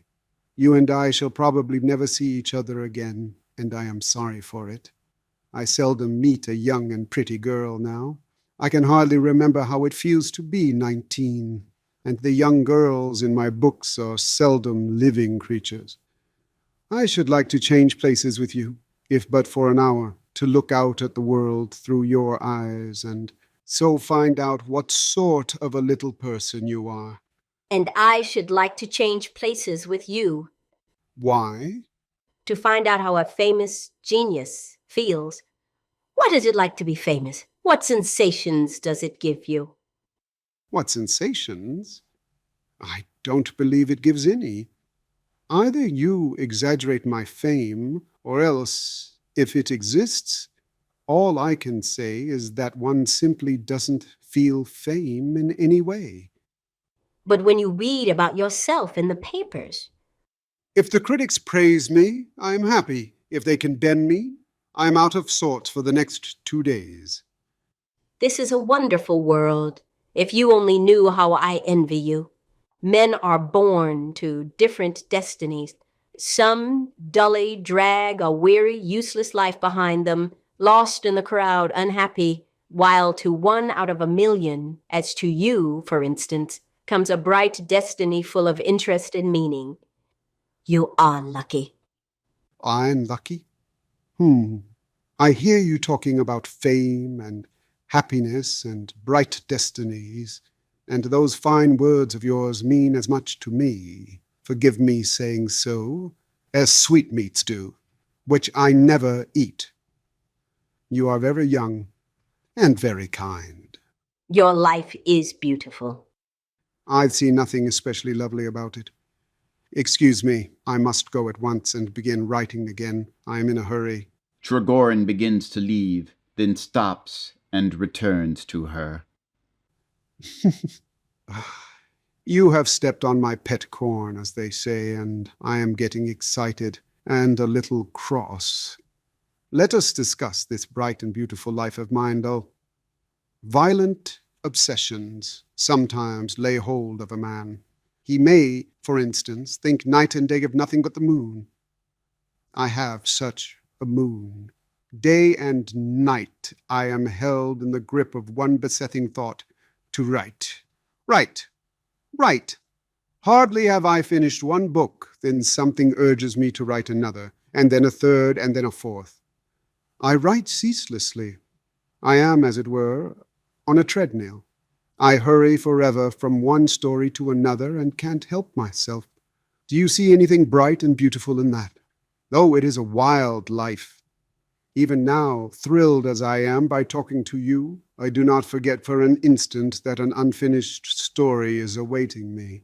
You and I shall probably never see each other again, and I am sorry for it. I seldom meet a young and pretty girl now. I can hardly remember how it feels to be 19, and the young girls in my books are seldom living creatures. I should like to change places with you, if but for an hour, to look out at the world through your eyes and so find out what sort of a little person you are. And I should like to change places with you. Why? To find out how a famous genius feels. What is it like to be famous? What sensations does it give you? What sensations? I don't believe it gives any. Either you exaggerate my fame, or else, if it exists, all I can say is that one simply doesn't feel fame in any way. But when you read about yourself in the papers... If the critics praise me, I am happy. If they condemn me, I am out of sorts for the next 2 days. This is a wonderful world. If you only knew how I envy you. Men are born to different destinies. Some dully drag a weary, useless life behind them, lost in the crowd, unhappy, while to 1 out of 1,000,000, as to you, for instance, comes a bright destiny full of interest and meaning. You are lucky. I'm lucky? I hear you talking about fame and happiness and bright destinies, and those fine words of yours mean as much to me, forgive me saying so, as sweetmeats do, which I never eat. You are very young and very kind. Your life is beautiful. I see nothing especially lovely about it. Excuse me, I must go at once and begin writing again. I am in a hurry. Tregorn begins to leave, then stops and returns to her. You have stepped on my pet corn, as they say, and I am getting excited and a little cross. Let us discuss this bright and beautiful life of mine, though. Violent obsessions sometimes lay hold of a man. He may, for instance, think night and day of nothing but the moon. I have such a moon. Day and night I am held in the grip of one besetting thought, to write. Write. Write. Hardly have I finished one book, then something urges me to write another, and then a third, and then a fourth. I write ceaselessly. I am, as it were, on a treadmill. I hurry forever from one story to another and can't help myself. Do you see anything bright and beautiful in that? Oh, it is a wild life. Even now, thrilled as I am by talking to you, I do not forget for an instant that an unfinished story is awaiting me.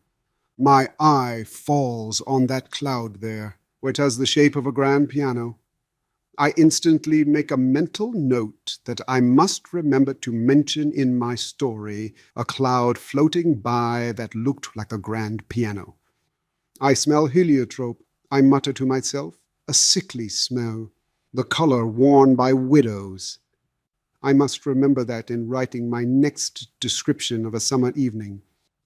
My eye falls on that cloud there, which has the shape of a grand piano. I instantly make a mental note that I must remember to mention in my story a cloud floating by that looked like a grand piano. I smell heliotrope. I mutter to myself, a sickly smell, the color worn by widows. I must remember that in writing my next description of a summer evening.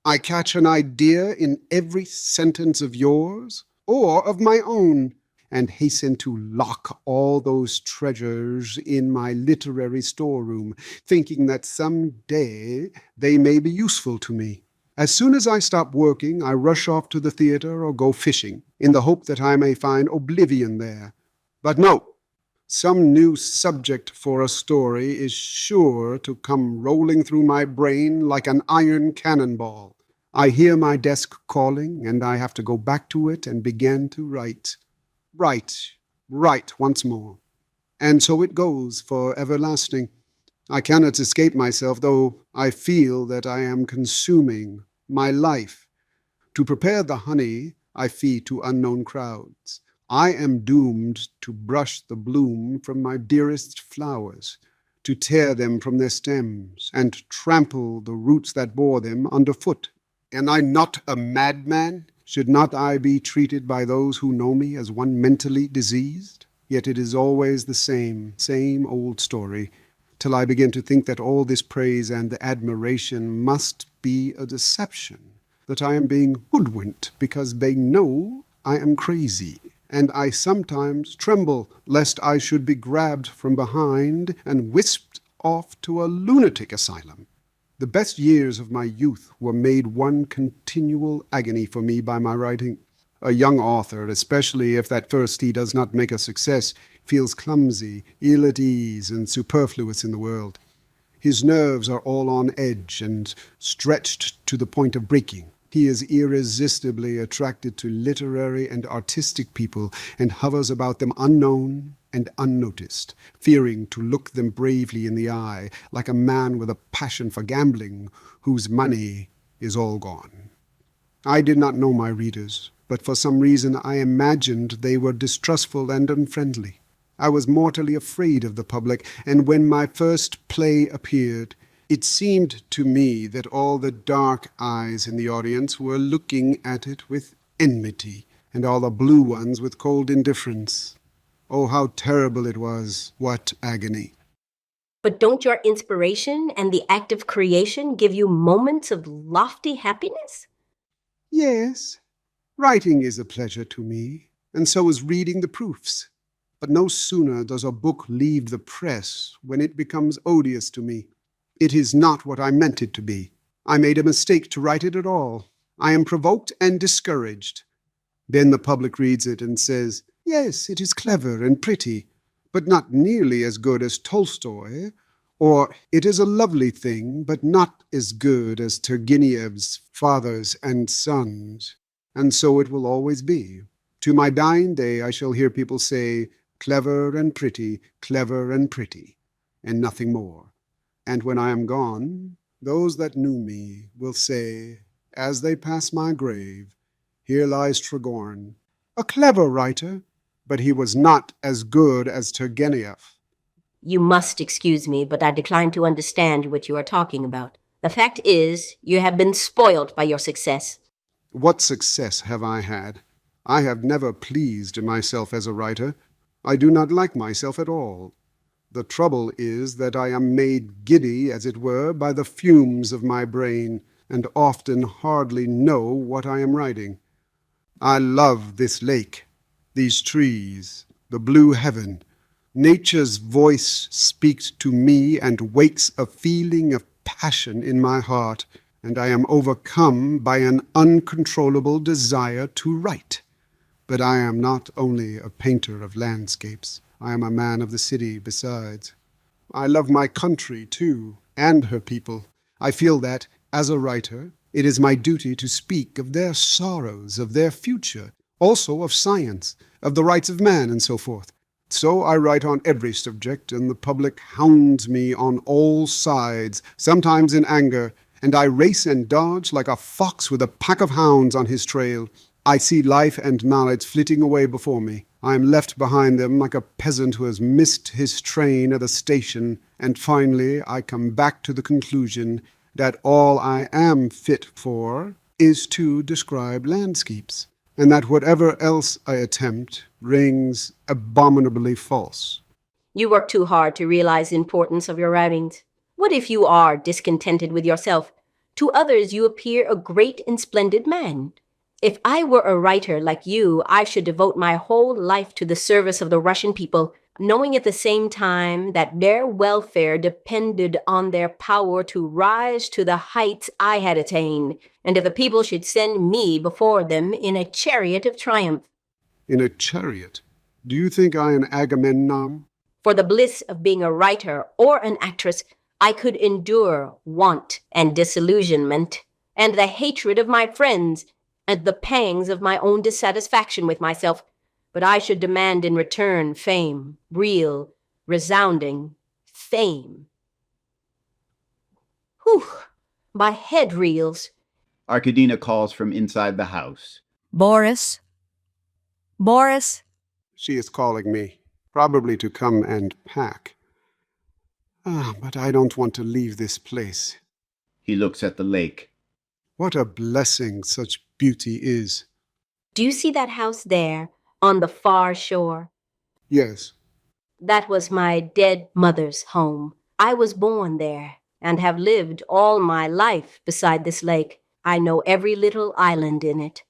I catch an idea in every sentence of yours or of my own, and hasten to lock all those treasures in my literary storeroom, thinking that some day they may be useful to me. As soon as I stop working, I rush off to the theater or go fishing, in the hope that I may find oblivion there. But no, some new subject for a story is sure to come rolling through my brain like an iron cannonball. I hear my desk calling, and I have to go back to it and begin to write. Write once more. And so it goes for everlasting. I cannot escape myself, though I feel that I am consuming my life. To prepare the honey I feed to unknown crowds. I am doomed to brush the bloom from my dearest flowers, to tear them from their stems, and trample the roots that bore them underfoot. Am I not a madman? Should not I be treated by those who know me as one mentally diseased? Yet it is always the same old story, till I begin to think that all this praise and admiration must be a deception, that I am being hoodwinked because they know I am crazy, and I sometimes tremble lest I should be grabbed from behind and whisked off to a lunatic asylum. The best years of my youth were made one continual agony for me by my writing. A young author, especially if at first he does not make a success, feels clumsy, ill at ease, and superfluous in the world. His nerves are all on edge and stretched to the point of breaking. He is irresistibly attracted to literary and artistic people and hovers about them unknown and unnoticed, fearing to look them bravely in the eye, like a man with a passion for gambling whose money is all gone. I did not know my readers, but for some reason I imagined they were distrustful and unfriendly. I was mortally afraid of the public, and when my first play appeared, it seemed to me that all the dark eyes in the audience were looking at it with enmity, and all the blue ones with cold indifference. Oh, how terrible it was! What agony! But don't your inspiration and the act of creation give you moments of lofty happiness? Yes, writing is a pleasure to me, and so is reading the proofs. But no sooner does a book leave the press when it becomes odious to me. It is not what I meant it to be. I made a mistake to write it at all. I am provoked and discouraged. Then the public reads it and says, yes, it is clever and pretty, but not nearly as good as Tolstoy, or it is a lovely thing, but not as good as Turgenev's Fathers and Sons. And so it will always be. To my dying day I shall hear people say, clever and pretty, and nothing more. And when I am gone, those that knew me will say, as they pass my grave, here lies Tregorn, a clever writer, but he was not as good as Turgenev. You must excuse me, but I decline to understand what you are talking about. The fact is, you have been spoilt by your success. What success have I had? I have never pleased myself as a writer. I do not like myself at all. The trouble is that I am made giddy, as it were, by the fumes of my brain, and often hardly know what I am writing. I love this lake, these trees, the blue heaven. Nature's voice speaks to me and wakes a feeling of passion in my heart, and I am overcome by an uncontrollable desire to write. But I am not only a painter of landscapes. I am a man of the city besides. I love my country, too, and her people. I feel that, as a writer, it is my duty to speak of their sorrows, of their future, also of science, of the rights of man, and so forth. So I write on every subject, and the public hounds me on all sides, sometimes in anger, and I race and dodge like a fox with a pack of hounds on his trail. I see life and knowledge flitting away before me. I am left behind them like a peasant who has missed his train at a station, and finally I come back to the conclusion that all I am fit for is to describe landscapes, and that whatever else I attempt rings abominably false. You work too hard to realize the importance of your writings. What if you are discontented with yourself? To others you appear a great and splendid man. If I were a writer like you, I should devote my whole life to the service of the Russian people, knowing at the same time that their welfare depended on their power to rise to the heights I had attained, and if the people should send me before them in a chariot of triumph. In a chariot? Do you think I am Agamemnon? For the bliss of being a writer or an actress, I could endure want and disillusionment, and the hatred of my friends, and the pangs of my own dissatisfaction with myself, but I should demand in return fame, real, resounding fame. Whew, my head reels. Arkadina calls from inside the house. Boris? Boris? She is calling me, probably to come and pack. But I don't want to leave this place. He looks at the lake. What a blessing such beauty is. Do you see that house there, on the far shore? Yes. That was my dead mother's home. I was born there, and have lived all my life beside this lake. I know every little island in it.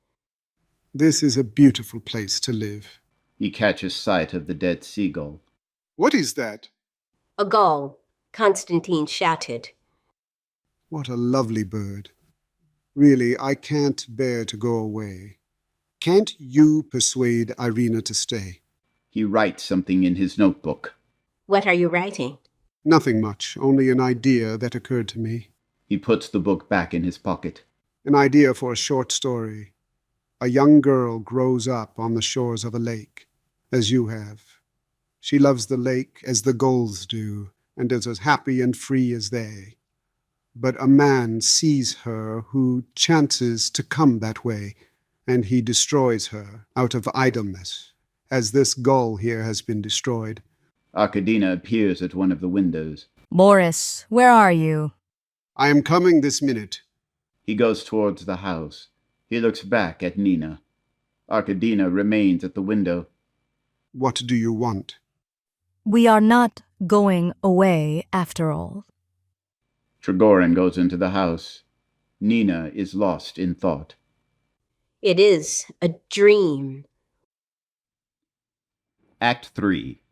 This is a beautiful place to live. He catches sight of the dead seagull. What is that? A gull, Constantine shouted. What a lovely bird. Really, I can't bear to go away. Can't you persuade Irina to stay? He writes something in his notebook. What are you writing? Nothing much, only an idea that occurred to me. He puts the book back in his pocket. An idea for a short story. A young girl grows up on the shores of a lake, as you have. She loves the lake as the gulls do, and is as happy and free as they. But a man sees her who chances to come that way, and he destroys her out of idleness, as this gull here has been destroyed. Arkadina appears at one of the windows. Boris, where are you? I am coming this minute. He goes towards the house. He looks back at Nina. Arkadina remains at the window. What do you want? We are not going away after all. Trigorin goes into the house. Nina is lost in thought. It is a dream. Act 3.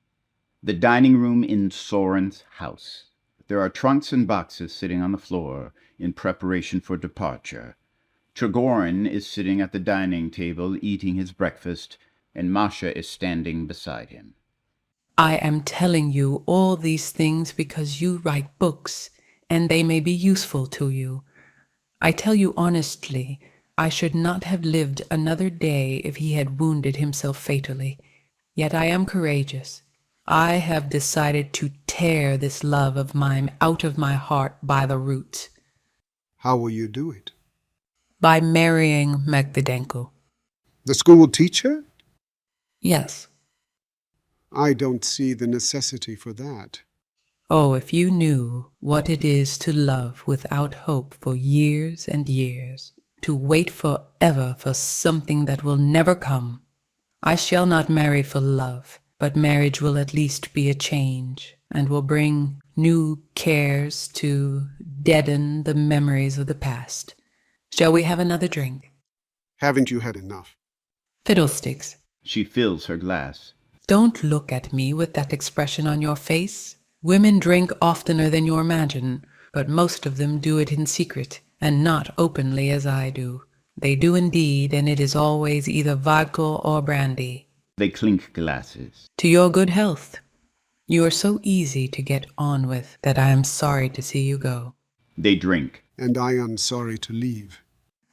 The dining room in Soren's house. There are trunks and boxes sitting on the floor in preparation for departure. Trigorin is sitting at the dining table eating his breakfast, and Masha is standing beside him. I am telling you all these things because you write books, and they may be useful to you. I tell you honestly, I should not have lived another day if he had wounded himself fatally. Yet I am courageous. I have decided to tear this love of mine out of my heart by the roots. How will you do it? By marrying Magdalenko. The school teacher? Yes. I don't see the necessity for that. Oh, if you knew what it is to love without hope for years and years, to wait forever for something that will never come. I shall not marry for love, but marriage will at least be a change, and will bring new cares to deaden the memories of the past. Shall we have another drink? Haven't you had enough? Fiddlesticks. She fills her glass. Don't look at me with that expression on your face. Women drink oftener than you imagine, but most of them do it in secret, and not openly as I do. They do indeed, and it is always either vodka or brandy. They clink glasses. To your good health. You are so easy to get on with that I am sorry to see you go. They drink. And I am sorry to leave.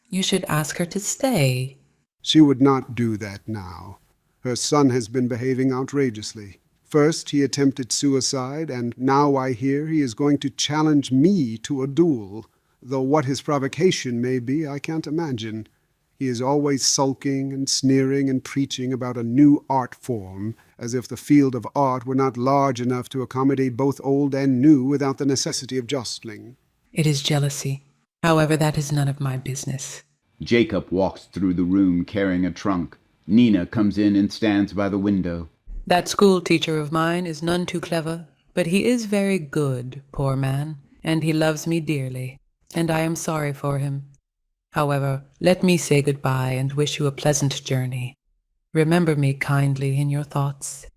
You should ask her to stay. She would not do that now. Her son has been behaving outrageously. First he attempted suicide, and now I hear he is going to challenge me to a duel, though what his provocation may be I can't imagine. He is always sulking and sneering and preaching about a new art form, as if the field of art were not large enough to accommodate both old and new without the necessity of jostling. It is jealousy. However, that is none of my business. Jacob walks through the room carrying a trunk. Nina comes in and stands by the window. That school teacher of mine is none too clever, but he is very good, poor man, and he loves me dearly, and I am sorry for him. However, let me say goodbye and wish you a pleasant journey. Remember me kindly in your thoughts.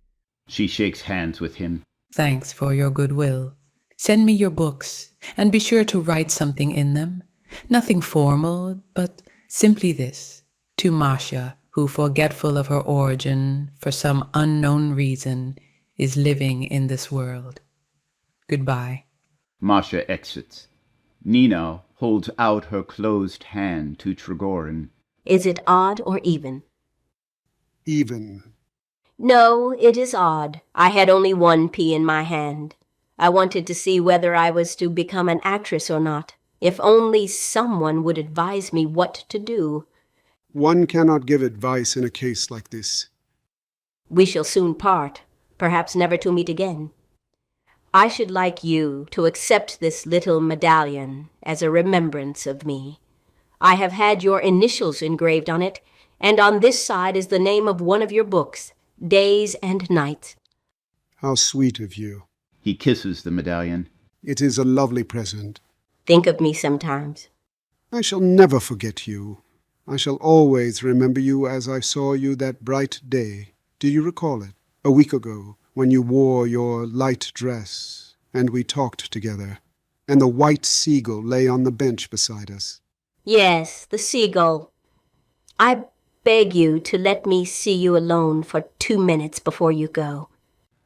She shakes hands with him. Thanks for your goodwill. Send me your books, and be sure to write something in them. Nothing formal, but simply this: to Masha, who, forgetful of her origin, for some unknown reason, is living in this world. Goodbye. Masha exits. Nina holds out her closed hand to Trigorin. Is it odd or even? Even. No, it is odd. I had only one pea in my hand. I wanted to see whether I was to become an actress or not. If only someone would advise me what to do. One cannot give advice in a case like this. We shall soon part, perhaps never to meet again. I should like you to accept this little medallion as a remembrance of me. I have had your initials engraved on it, and on this side is the name of one of your books, Days and Nights. How sweet of you. He kisses the medallion. It is a lovely present. Think of me sometimes. I shall never forget you. I shall always remember you as I saw you that bright day. Do you recall it? A week ago, when you wore your light dress, and we talked together, and the white seagull lay on the bench beside us. Yes, the seagull. I beg you to let me see you alone for 2 minutes before you go.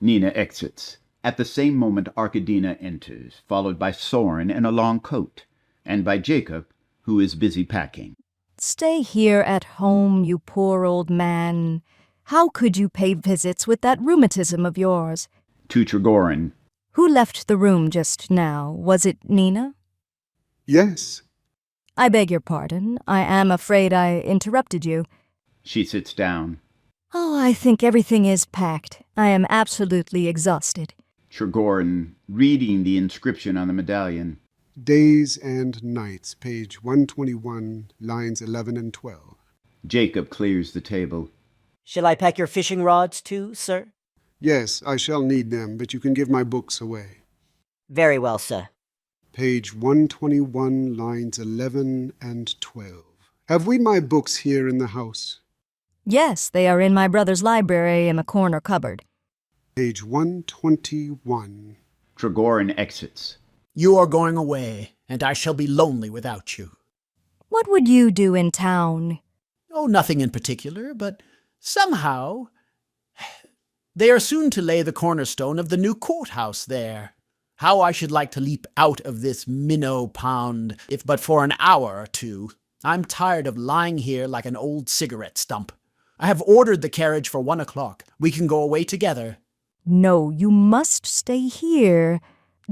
Nina exits. At the same moment Arkadina enters, followed by Soren in a long coat, and by Jacob, who is busy packing. Stay here at home, you poor old man. How could you pay visits with that rheumatism of yours? To Trigorin. Who left the room just now? Was it Nina? Yes. I beg your pardon. I am afraid I interrupted you. She sits down. Oh, I think everything is packed. I am absolutely exhausted. Trigorin, reading the inscription on the medallion. Days and Nights, page 121, lines 11 and 12. Jacob clears the table. Shall I pack your fishing rods too, sir? Yes, I shall need them, but you can give my books away. Very well, sir. Page 121, lines 11 and 12. Have we my books here in the house? Yes, they are in my brother's library in a corner cupboard. Page 121. Trigorin exits. You are going away, and I shall be lonely without you. What would you do in town? Oh, nothing in particular, but somehow they are soon to lay the cornerstone of the new courthouse there. How I should like to leap out of this minnow pound, if but for an hour or two. I'm tired of lying here like an old cigarette stump. I have ordered the carriage for 1 o'clock. We can go away together. No, you must stay here.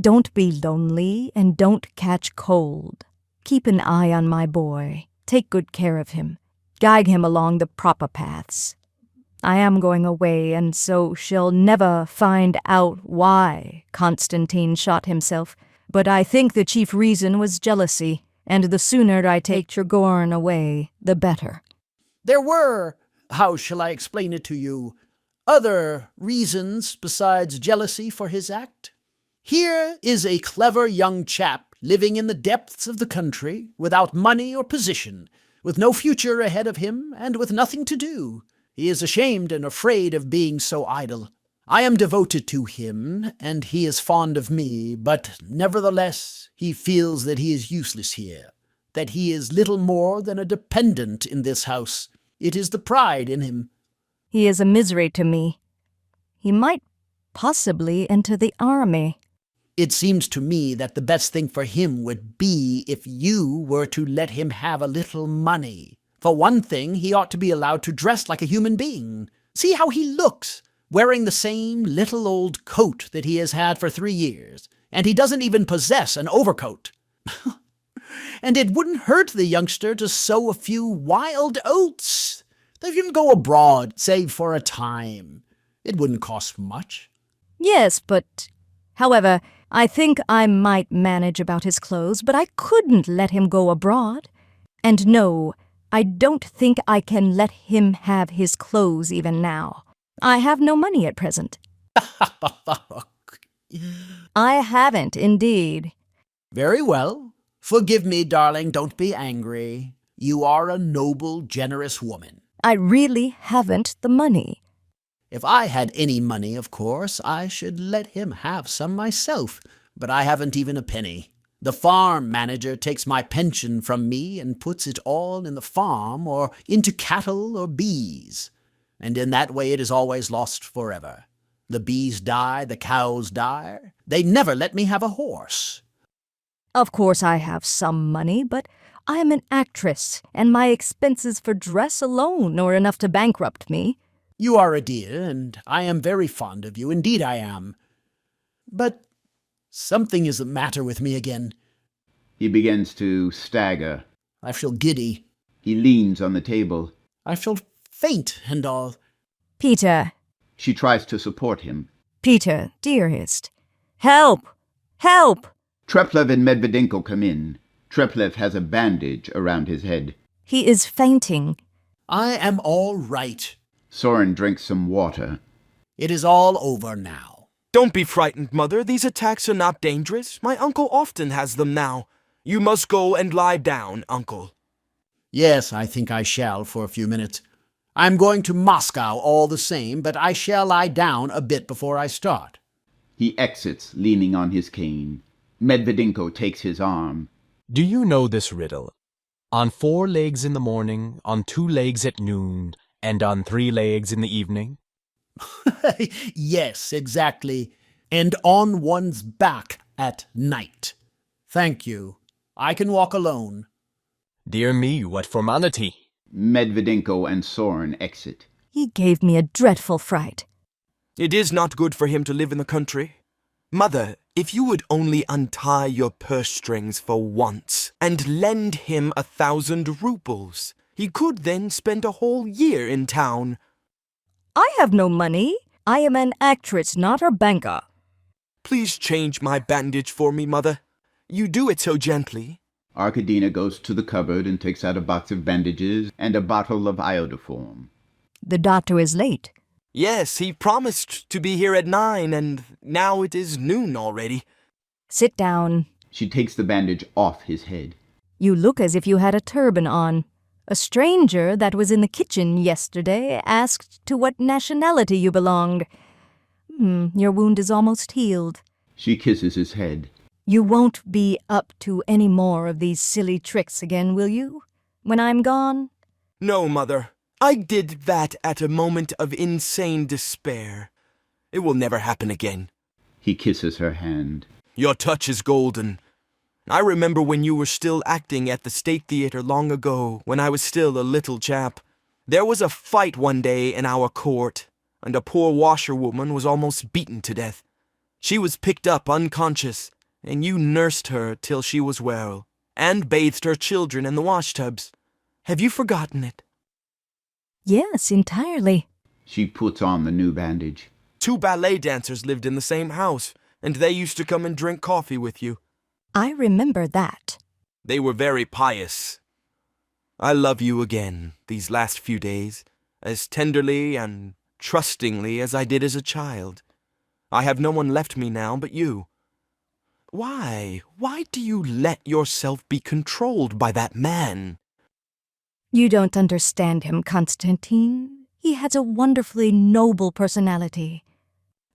Don't be lonely, and don't catch cold. Keep an eye on my boy. Take good care of him. Guide him along the proper paths. I am going away, and so shall never find out why Constantine shot himself. But I think the chief reason was jealousy, and the sooner I take Trigorn away, the better. There were, how shall I explain it to you, other reasons besides jealousy for his act. Here is a clever young chap living in the depths of the country, without money or position, with no future ahead of him, and with nothing to do. He is ashamed and afraid of being so idle. I am devoted to him, and he is fond of me, but nevertheless he feels that he is useless here, that he is little more than a dependent in this house. It is the pride in him. He is a misery to me. He might possibly enter the army. It seems to me that the best thing for him would be if you were to let him have a little money. For one thing, he ought to be allowed to dress like a human being. See how he looks, wearing the same little old coat that he has had for 3 years, and he doesn't even possess an overcoat. And it wouldn't hurt the youngster to sow a few wild oats. Let him go abroad, save for a time. It wouldn't cost much. Yes, but... However, I think I might manage about his clothes, but I couldn't let him go abroad. And no, I don't think I can let him have his clothes even now. I have no money at present. I haven't, indeed. Very well. Forgive me, darling, don't be angry. You are a noble, generous woman. I really haven't the money. If I had any money, of course, I should let him have some myself, but I haven't even a penny. The farm manager takes my pension from me and puts it all in the farm or into cattle or bees, and in that way it is always lost forever. The bees die, the cows die. They never let me have a horse. Of course I have some money, but I am an actress, and my expenses for dress alone are enough to bankrupt me. You are a dear, and I am very fond of you. Indeed I am. But something is the matter with me again. He begins to stagger. I feel giddy. He leans on the table. I feel faint and all. Peter. She tries to support him. Peter, dearest. Help! Help! Treplev and Medvedenko come in. Treplev has a bandage around his head. He is fainting. I am all right. Soren drinks some water. It is all over now. Don't be frightened, Mother. These attacks are not dangerous. My uncle often has them now. You must go and lie down, Uncle. Yes, I think I shall for a few minutes. I'm going to Moscow all the same, but I shall lie down a bit before I start. He exits, leaning on his cane. Medvedenko takes his arm. Do you know this riddle? On 4 legs in the morning, on 2 legs at noon, and on 3 legs in the evening? Yes, exactly. And on one's back at night. Thank you. I can walk alone. Dear me, what formality! Medvedenko and Soren exit. He gave me a dreadful fright. It is not good for him to live in the country. Mother, if you would only untie your purse strings for once and lend him 1,000 roubles, he could then spend a whole year in town. I have no money. I am an actress, not a banker. Please change my bandage for me, Mother. You do it so gently. Arkadina goes to the cupboard and takes out a box of bandages and a bottle of iodoform. The doctor is late. Yes, he promised to be here at 9, and now it is noon already. Sit down. She takes the bandage off his head. You look as if you had a turban on. A stranger that was in the kitchen yesterday asked to what nationality you belonged. Your wound is almost healed. She kisses his head. You won't be up to any more of these silly tricks again, will you? When I'm gone? No, Mother. I did that at a moment of insane despair. It will never happen again. He kisses her hand. Your touch is golden. I remember when you were still acting at the State Theatre long ago, when I was still a little chap. There was a fight one day in our court, and a poor washerwoman was almost beaten to death. She was picked up unconscious, and you nursed her till she was well, and bathed her children in the washtubs. Have you forgotten it? Yes, entirely. She puts on the new bandage. 2 ballet dancers lived in the same house, and they used to come and drink coffee with you. I remember that. They were very pious. I love you again these last few days, as tenderly and trustingly as I did as a child. I have no one left me now but you. Why do you let yourself be controlled by that man? You don't understand him, Constantine. He has a wonderfully noble personality.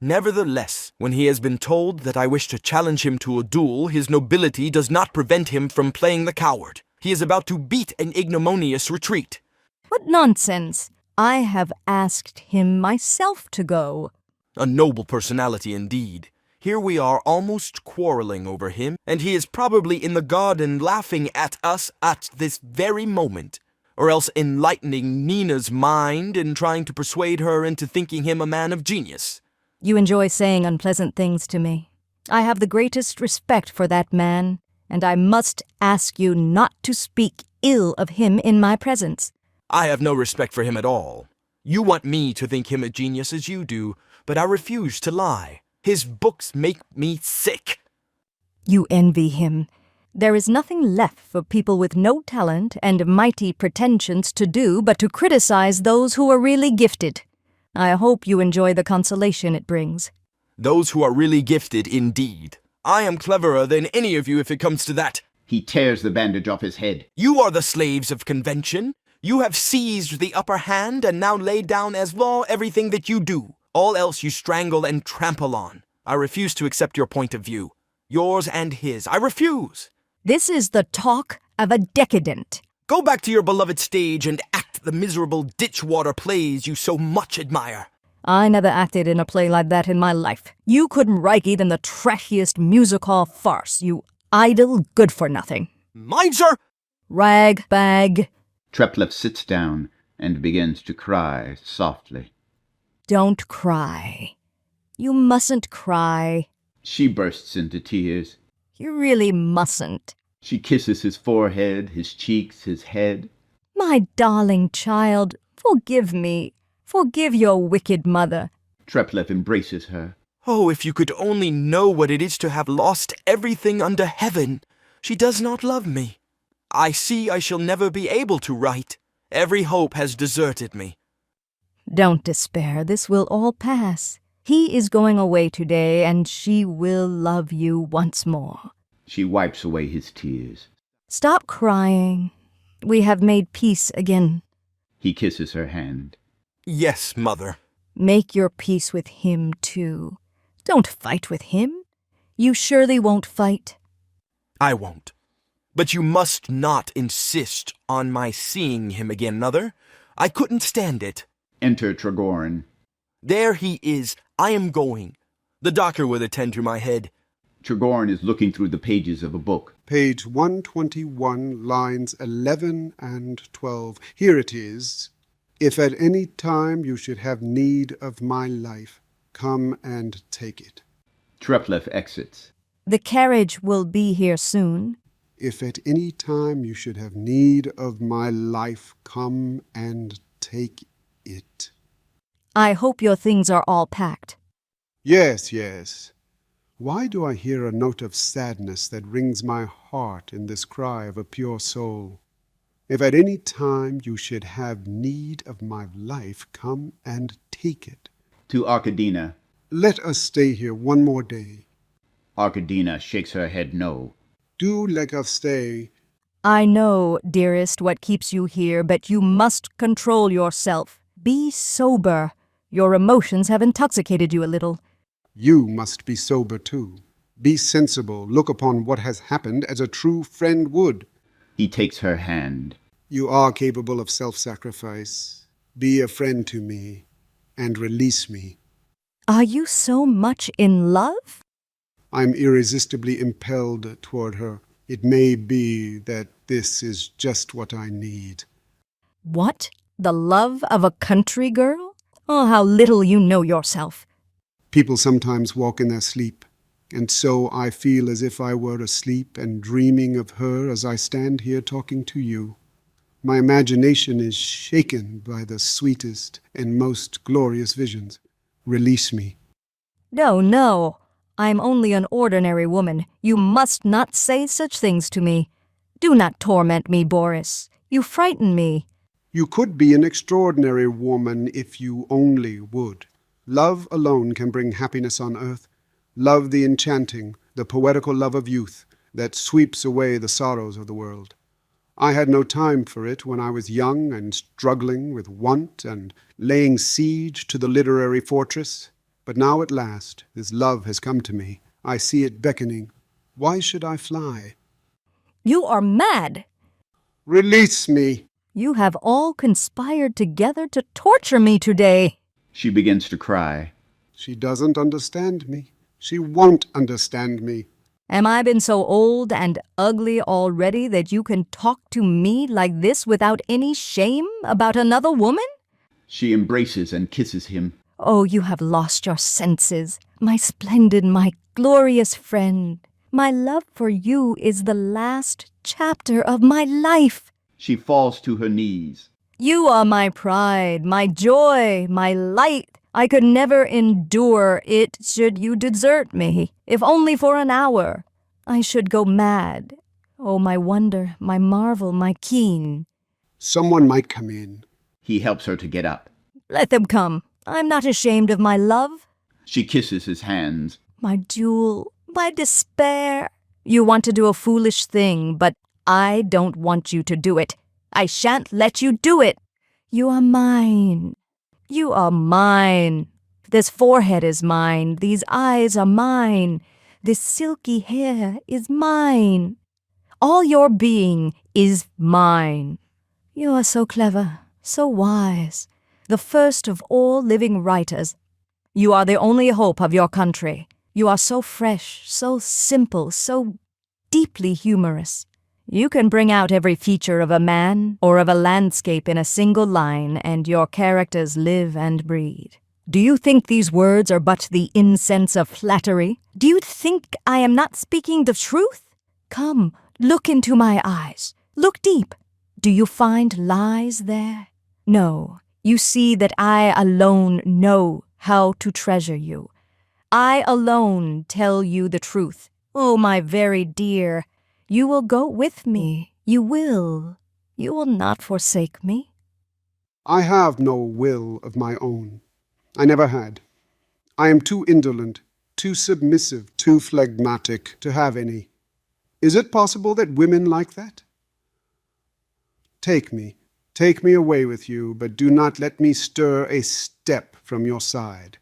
Nevertheless, when he has been told that I wish to challenge him to a duel, his nobility does not prevent him from playing the coward. He is about to beat an ignominious retreat. What nonsense! I have asked him myself to go. A noble personality indeed. Here we are almost quarreling over him, and he is probably in the garden laughing at us at this very moment, or else enlightening Nina's mind and trying to persuade her into thinking him a man of genius. You enjoy saying unpleasant things to me. I have the greatest respect for that man, and I must ask you not to speak ill of him in my presence. I have no respect for him at all. You want me to think him a genius as you do, but I refuse to lie. His books make me sick. You envy him. There is nothing left for people with no talent and mighty pretensions to do but to criticize those who are really gifted. I hope you enjoy the consolation it brings. Those who are really gifted, indeed. I am cleverer than any of you if it comes to that. He tears the bandage off his head. You are the slaves of convention. You have seized the upper hand and now lay down as law everything that you do. All else you strangle and trample on. I refuse to accept your point of view. Yours and his. I refuse. This is the talk of a decadent. Go back to your beloved stage and act the miserable ditchwater plays you so much admire. I never acted in a play like that in my life. You couldn't write even the trashiest music hall farce, you idle good-for-nothing. Miser! Rag bag. Treplieff sits down and begins to cry softly. Don't cry. You mustn't cry. She bursts into tears. You really mustn't. She kisses his forehead, his cheeks, his head. My darling child, forgive me. Forgive your wicked mother. Treplieff embraces her. Oh, if you could only know what it is to have lost everything under heaven. She does not love me. I see I shall never be able to write. Every hope has deserted me. Don't despair. This will all pass. He is going away today, and she will love you once more. She wipes away his tears. Stop crying. We have made peace again. He kisses her hand. Yes, mother. Make your peace with him, too. Don't fight with him. You surely won't fight. I won't. But you must not insist on my seeing him again, mother. I couldn't stand it. Enter Trigorin. There he is. I am going. The doctor will attend to my head. Trigorin is looking through the pages of a book. Page 121, lines 11 and 12. Here it is. If at any time you should have need of my life, come and take it. Treplieff exits. The carriage will be here soon. If at any time you should have need of my life, come and take it. I hope your things are all packed. Yes, yes. Why do I hear a note of sadness that wrings my heart in this cry of a pure soul? If at any time you should have need of my life, come and take it. To Arkadina. Let us stay here one more day. Arkadina shakes her head no. Do let us stay. I know, dearest, what keeps you here, but you must control yourself. Be sober. Your emotions have intoxicated you a little. You must be sober too. Be sensible. Look upon what has happened as a true friend would. He takes her hand. You are capable of self-sacrifice. Be a friend to me and release me. Are you so much in love? I'm irresistibly impelled toward her. It may be that this is just what I need. What? The love of a country girl? Oh, how little you know yourself. People sometimes walk in their sleep, and so I feel as if I were asleep and dreaming of her as I stand here talking to you. My imagination is shaken by the sweetest and most glorious visions. Release me. No, no. I'm only an ordinary woman. You must not say such things to me. Do not torment me, Boris. You frighten me. You could be an extraordinary woman if you only would. Love alone can bring happiness on earth. Love the enchanting, the poetical love of youth that sweeps away the sorrows of the world. I had no time for it when I was young and struggling with want and laying siege to the literary fortress. But now at last this love has come to me. I see it beckoning. Why should I fly? You are mad. Release me. You have all conspired together to torture me today. She begins to cry. She doesn't understand me. She won't understand me. Am I been so old and ugly already that you can talk to me like this without any shame about another woman? She embraces and kisses him. Oh, you have lost your senses, my splendid, my glorious friend. My love for you is the last chapter of my life. She falls to her knees. You are my pride, my joy, my light. I could never endure it should you desert me, if only for an hour. I should go mad. Oh, my wonder, my marvel, my keen. Someone might come in. He helps her to get up. Let them come. I'm not ashamed of my love. She kisses his hands. My jewel, my despair. You want to do a foolish thing, but I don't want you to do it. I shan't let you do it. You are mine. You are mine. This forehead is mine. These eyes are mine. This silky hair is mine. All your being is mine. You are so clever, so wise, the first of all living writers. You are the only hope of your country. You are so fresh, so simple, so deeply humorous. You can bring out every feature of a man or of a landscape in a single line, and your characters live and breathe. Do you think these words are but the incense of flattery? Do you think I am not speaking the truth? Come, look into my eyes. Look deep. Do you find lies there? No, you see that I alone know how to treasure you. I alone tell you the truth. Oh, my very dear, you will go with me. You will. You will not forsake me. I have no will of my own. I never had. I am too indolent, too submissive, too phlegmatic to have any. Is it possible that women like that? Take me away with you, but do not let me stir a step from your side.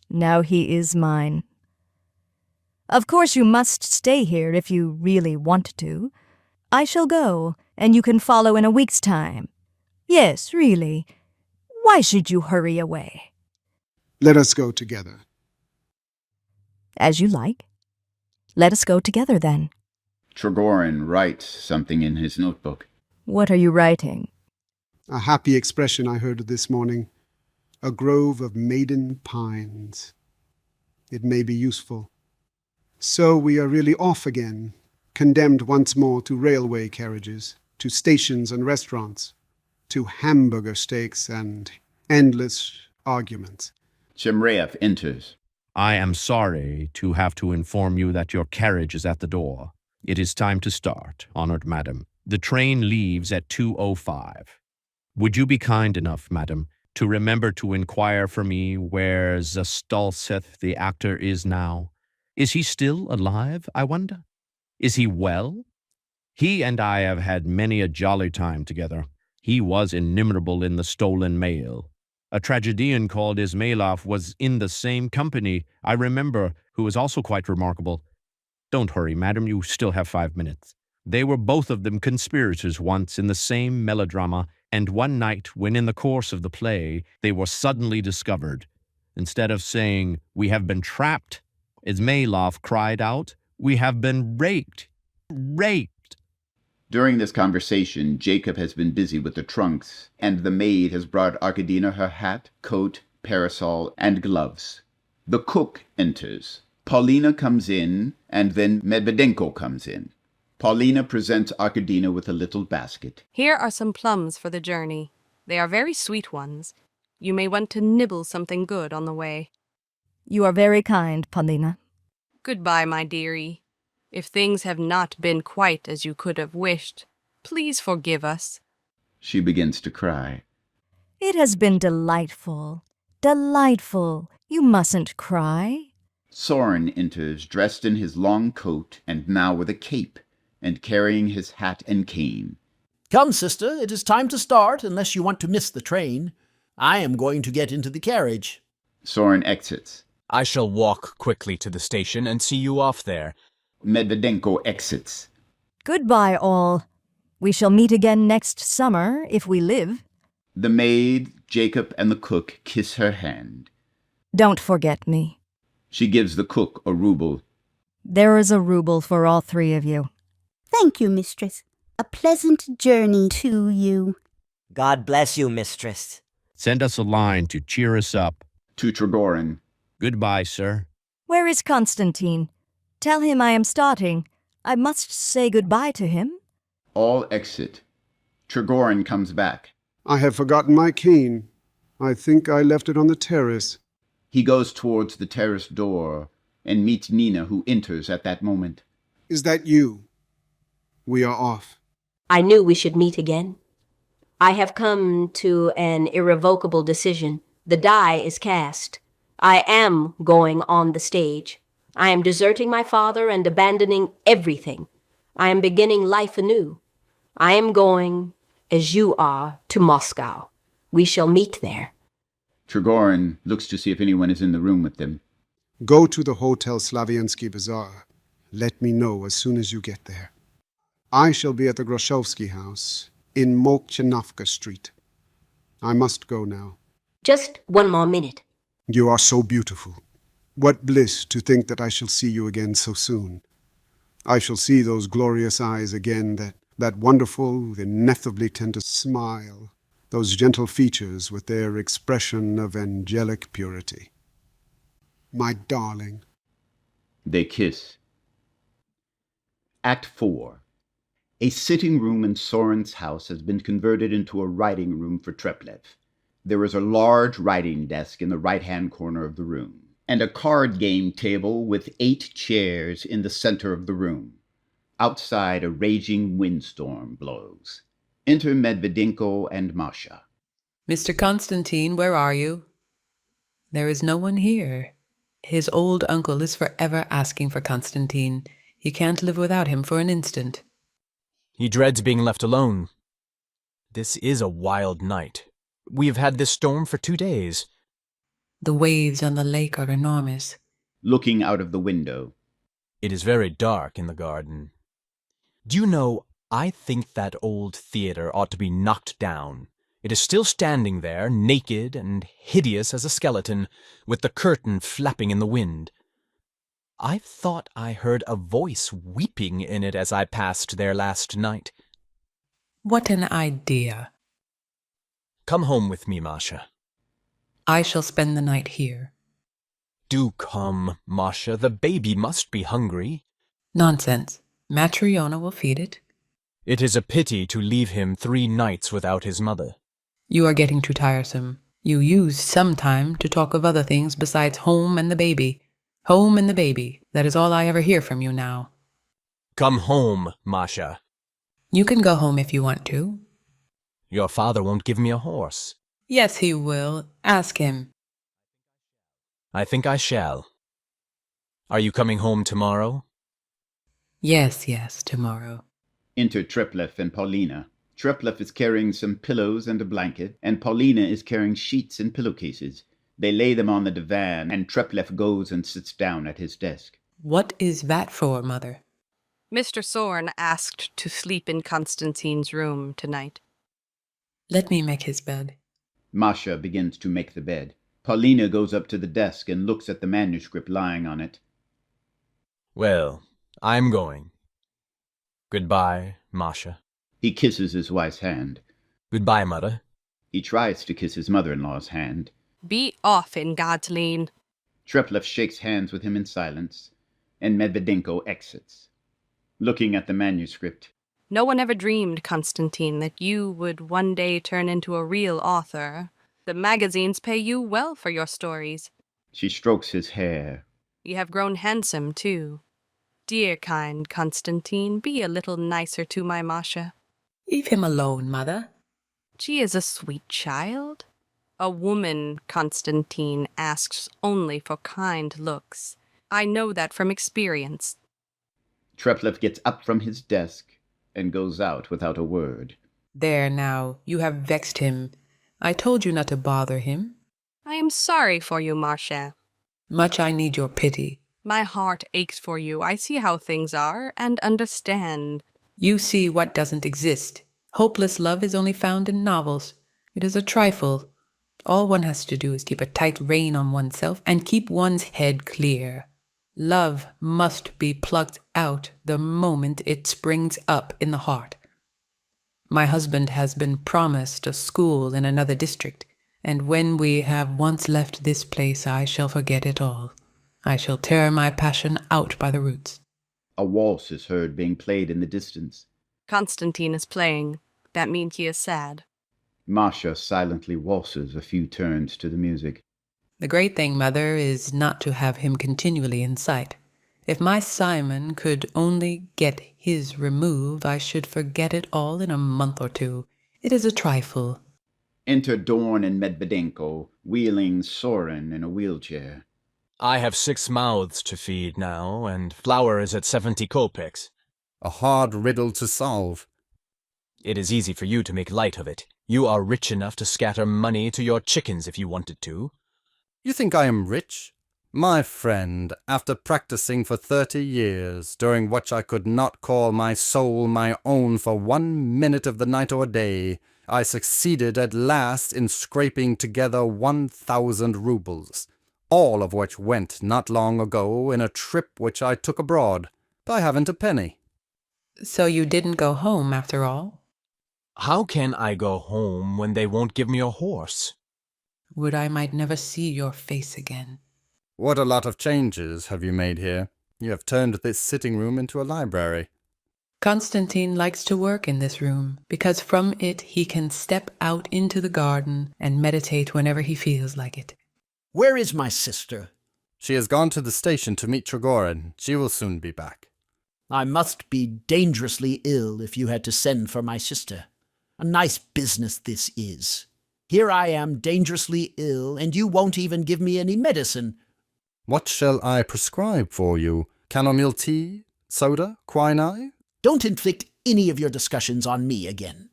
Now he is mine. Of course you must stay here if you really want to. I shall go, and you can follow in a week's time. Yes, really. Why should you hurry away? Let us go together. As you like. Let us go together, then. Trigorin writes something in his notebook. What are you writing? A happy expression I heard this morning. A grove of maiden pines. It may be useful. So we are really off again, condemned once more to railway carriages, to stations and restaurants, to hamburger steaks and endless arguments. Chemreyev enters. I am sorry to have to inform you that your carriage is at the door. It is time to start, honored madam. The train leaves at 2:05. Would you be kind enough, madam, to remember to inquire for me where Zastalseth, the actor, is now? Is he still alive, I wonder? Is he well? He and I have had many a jolly time together. He was inimitable in The Stolen Mail. A tragedian called Ismailov was in the same company, I remember, who was also quite remarkable. Don't hurry, madam, you still have 5 minutes. They were both of them conspirators once in the same melodrama, and one night, when in the course of the play, they were suddenly discovered. Instead of saying, "We have been trapped," Ismailov cried out, "We have been raped! Raped!" During this conversation, Jacob has been busy with the trunks, and the maid has brought Arkadina her hat, coat, parasol, and gloves. The cook enters. Paulina comes in, and then Medvedenko comes in. Paulina presents Arkadina with a little basket. Here are some plums for the journey. They are very sweet ones. You may want to nibble something good on the way. You are very kind, Paulina. Goodbye, my dearie. If things have not been quite as you could have wished, please forgive us. She begins to cry. It has been delightful. Delightful. You mustn't cry. Soren enters, dressed in his long coat, and now with a cape, and carrying his hat and cane. Come, sister, it is time to start, unless you want to miss the train. I am going to get into the carriage. Soren exits. I shall walk quickly to the station and see you off there. Medvedenko exits. Goodbye, all. We shall meet again next summer, if we live. The maid, Jacob, and the cook kiss her hand. Don't forget me. She gives the cook a ruble. There is a ruble for all three of you. Thank you, mistress. A pleasant journey to you. God bless you, mistress. Send us a line to cheer us up. To Trigorin. Goodbye, sir. Where is Constantine? Tell him I am starting. I must say goodbye to him. All exit. Trigorin comes back. I have forgotten my cane. I think I left it on the terrace. He goes towards the terrace door and meets Nina, who enters at that moment. Is that you? We are off. I knew we should meet again. I have come to an irrevocable decision. The die is cast. I am going on the stage. I am deserting my father and abandoning everything. I am beginning life anew. I am going, as you are, to Moscow. We shall meet there. Trigorin looks to see if anyone is in the room with them. Go to the Hotel Slaviansky Bazaar. Let me know as soon as you get there. I shall be at the Groshovsky house in Molchanovka Street. I must go now. Just one more minute. You are so beautiful. What bliss to think that I shall see you again so soon. I shall see those glorious eyes again, that wonderful, ineffably tender smile, those gentle features with their expression of angelic purity. My darling. They kiss. Act 4. A sitting room in Soren's house has been converted into a writing room for Treplev. There is a large writing desk in the right-hand corner of the room, and a card game table with 8 chairs in the center of the room. Outside, a raging windstorm blows. Enter Medvedenko and Masha. Mr. Constantine, where are you? There is no one here. His old uncle is forever asking for Constantine. He can't live without him for an instant. He dreads being left alone. This is a wild night. We have had this storm for 2 days. The waves on the lake are enormous. Looking out of the window. It is very dark in the garden. Do you know, I think that old theater ought to be knocked down. It is still standing there, naked and hideous as a skeleton, with the curtain flapping in the wind. I thought I heard a voice weeping in it as I passed there last night. What an idea. Come home with me, Masha. I shall spend the night here. Do come, Masha. The baby must be hungry. Nonsense. Matryona will feed it. It is a pity to leave him 3 nights without his mother. You are getting too tiresome. You use some time to talk of other things besides home and the baby. Home and the baby. That is all I ever hear from you now. Come home, Masha. You can go home if you want to. Your father won't give me a horse. Yes, he will. Ask him. I think I shall. Are you coming home tomorrow? Yes, tomorrow. Enter Treplev and Paulina. Treplev is carrying some pillows and a blanket, and Paulina is carrying sheets and pillowcases. They lay them on the divan, and Treplev goes and sits down at his desk. What is that for, Mother? Mr. Soren asked to sleep in Constantine's room tonight. Let me make his bed. Masha begins to make the bed. Paulina goes up to the desk and looks at the manuscript lying on it. Well, I'm going. Goodbye, Masha. He kisses his wife's hand. Goodbye, Mother. He tries to kiss his mother-in-law's hand. Be off in God's name. Treplev shakes hands with him in silence, and Medvedenko exits. looking at the manuscript. No one ever dreamed, Constantine, that you would one day turn into a real author. The magazines pay you well for your stories. She strokes his hair. You have grown handsome, too. Dear, kind Constantine, be a little nicer to my Masha. Leave him alone, mother. She is a sweet child. A woman, Constantine, asks only for kind looks. I know that from experience. Treplieff gets up from his desk and goes out without a word. There now, you have vexed him. I told you not to bother him. I am sorry for you, Marcia. Much I need your pity. My heart aches for you. I see how things are and understand. You see what doesn't exist. Hopeless love is only found in novels. It is a trifle. All one has to do is keep a tight rein on oneself and keep one's head clear. Love must be plucked out the moment it springs up in the heart. My husband has been promised a school in another district, and when we have once left this place, I shall forget it all. I shall tear my passion out by the roots. A waltz is heard being played in the distance. Constantine is playing. That means he is sad. Masha silently waltzes a few turns to the music. The great thing, mother, is not to have him continually in sight. If my Simon could only get his remove, I should forget it all in a month or two. It is a trifle. Enter Dorn and Medvedenko, wheeling Soren in a wheelchair. I have 6 mouths to feed now, and flour is at 70 kopecks. A hard riddle to solve. It is easy for you to make light of it. You are rich enough to scatter money to your chickens if you wanted to. You think I am rich? My friend, after practicing for 30 years, during which I could not call my soul my own for 1 minute of the night or day, I succeeded at last in scraping together 1,000 roubles, all of which went not long ago in a trip which I took abroad. I haven't a penny. So you didn't go home after all? How can I go home when they won't give me a horse? Would I might never see your face again. What a lot of changes have you made here. You have turned this sitting room into a library. Constantine likes to work in this room, because from it he can step out into the garden and meditate whenever he feels like it. Where is my sister? She has gone to the station to meet Trigorin. She will soon be back. I must be dangerously ill if you had to send for my sister. A nice business this is. Here I am dangerously ill, and you won't even give me any medicine. What shall I prescribe for you? Chamomile tea? Soda? Quinine? Don't inflict any of your discussions on me again.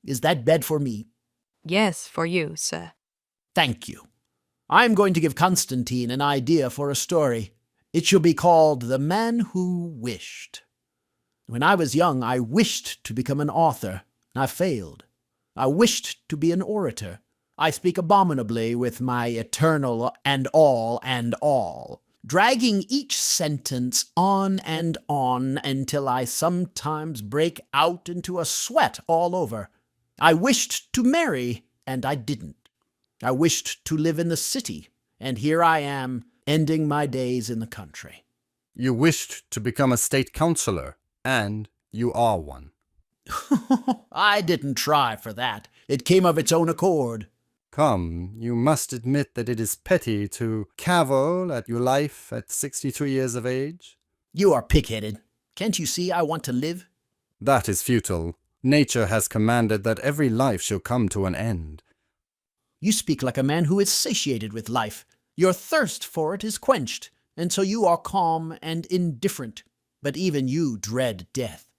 Is that bed for me? Yes, for you, sir. Thank you. I'm going to give Constantine an idea for a story. It shall be called The Man Who Wished. When I was young, I wished to become an author. I failed. I wished to be an orator. I speak abominably with my eternal and all, dragging each sentence on and on until I sometimes break out into a sweat all over. I wished to marry, and I didn't. I wished to live in the city, and here I am, ending my days in the country. You wished to become a state councillor, and you are one. I didn't try for that. It came of its own accord. Come, you must admit that it is petty to cavil at your life at 63 years of age. You are pig-headed. Can't you see I want to live? That is futile. Nature has commanded that every life shall come to an end. You speak like a man who is satiated with life. Your thirst for it is quenched, and so you are calm and indifferent. But even you dread death.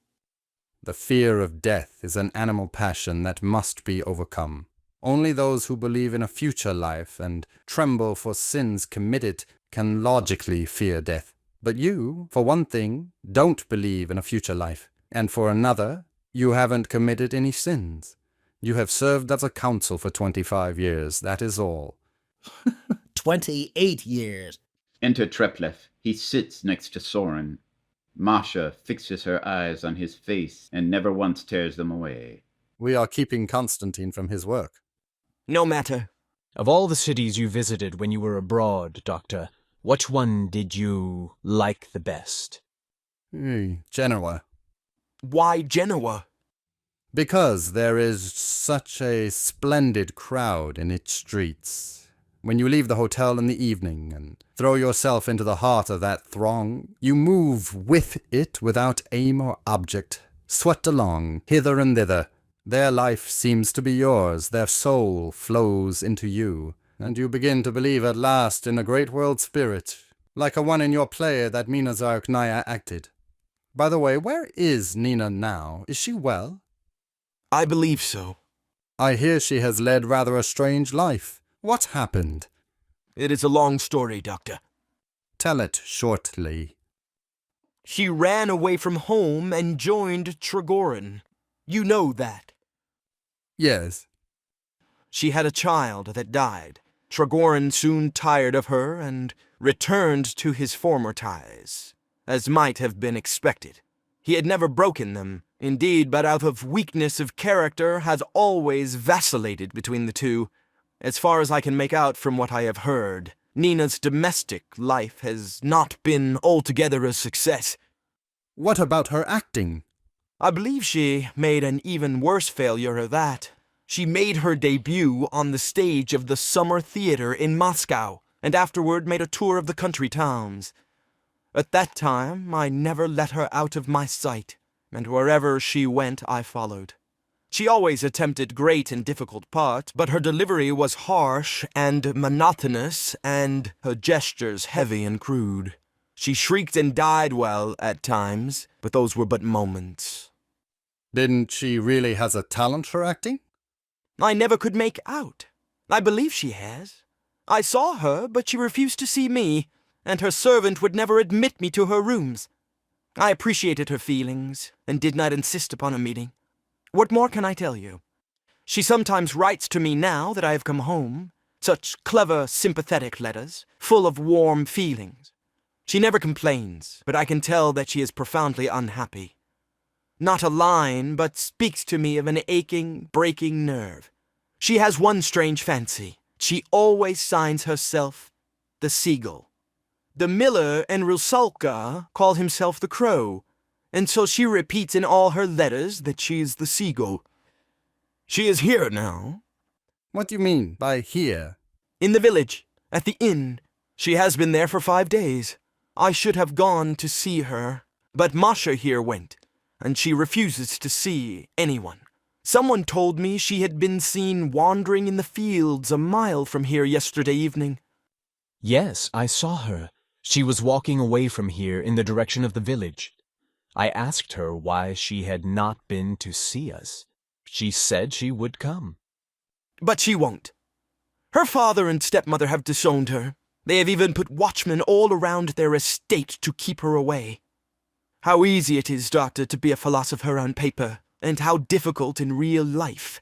The fear of death is an animal passion that must be overcome. Only those who believe in a future life and tremble for sins committed can logically fear death. But you, for one thing, don't believe in a future life. And for another, you haven't committed any sins. You have served as a counsel for 25 years, that is all. 28 years. Enter Treplieff. He sits next to Soren. Masha fixes her eyes on his face and never once tears them away. We are keeping Constantine from his work. No matter. Of all the cities you visited when you were abroad, Doctor, which one did you like the best? Genoa. Why Genoa? Because there is such a splendid crowd in its streets. When you leave the hotel in the evening and throw yourself into the heart of that throng, you move with it without aim or object, swept along, hither and thither. Their life seems to be yours, their soul flows into you, and you begin to believe at last in a great world spirit, like a one in your play that Mina Zarknaya acted. By the way, where is Nina now? Is she well? I believe so. I hear she has led rather a strange life. What happened? It is a long story, Doctor. Tell it shortly. She ran away from home and joined Trigorin. You know that. Yes. She had a child that died. Trigorin soon tired of her and returned to his former ties, as might have been expected. He had never broken them, indeed, but out of weakness of character has always vacillated between the two. As far as I can make out from what I have heard, Nina's domestic life has not been altogether a success. What about her acting? I believe she made an even worse failure of that. She made her debut on the stage of the Summer Theater in Moscow, and afterward made a tour of the country towns. At that time, I never let her out of my sight, and wherever she went, I followed. She always attempted great and difficult parts, but her delivery was harsh and monotonous, and her gestures heavy and crude. She shrieked and died well at times, but those were but moments. Didn't she really has a talent for acting? I never could make out. I believe she has. I saw her, but she refused to see me, and her servant would never admit me to her rooms. I appreciated her feelings, and did not insist upon a meeting. What more can I tell you? She sometimes writes to me now that I have come home, such clever, sympathetic letters, full of warm feelings. She never complains, but I can tell that she is profoundly unhappy. Not a line, but speaks to me of an aching, breaking nerve. She has one strange fancy. She always signs herself the Seagull. The miller in Rusalka called himself the Crow, and so she repeats in all her letters that she is the Seagull. She is here now. What do you mean by here? In the village, at the inn. She has been there for 5 days. I should have gone to see her, but Masha here went, and she refuses to see anyone. Someone told me she had been seen wandering in the fields a mile from here yesterday evening. Yes, I saw her. She was walking away from here in the direction of the village. I asked her why she had not been to see us. She said she would come. But she won't. Her father and stepmother have disowned her. They have even put watchmen all around their estate to keep her away. How easy it is, Doctor, to be a philosopher on paper, and how difficult in real life.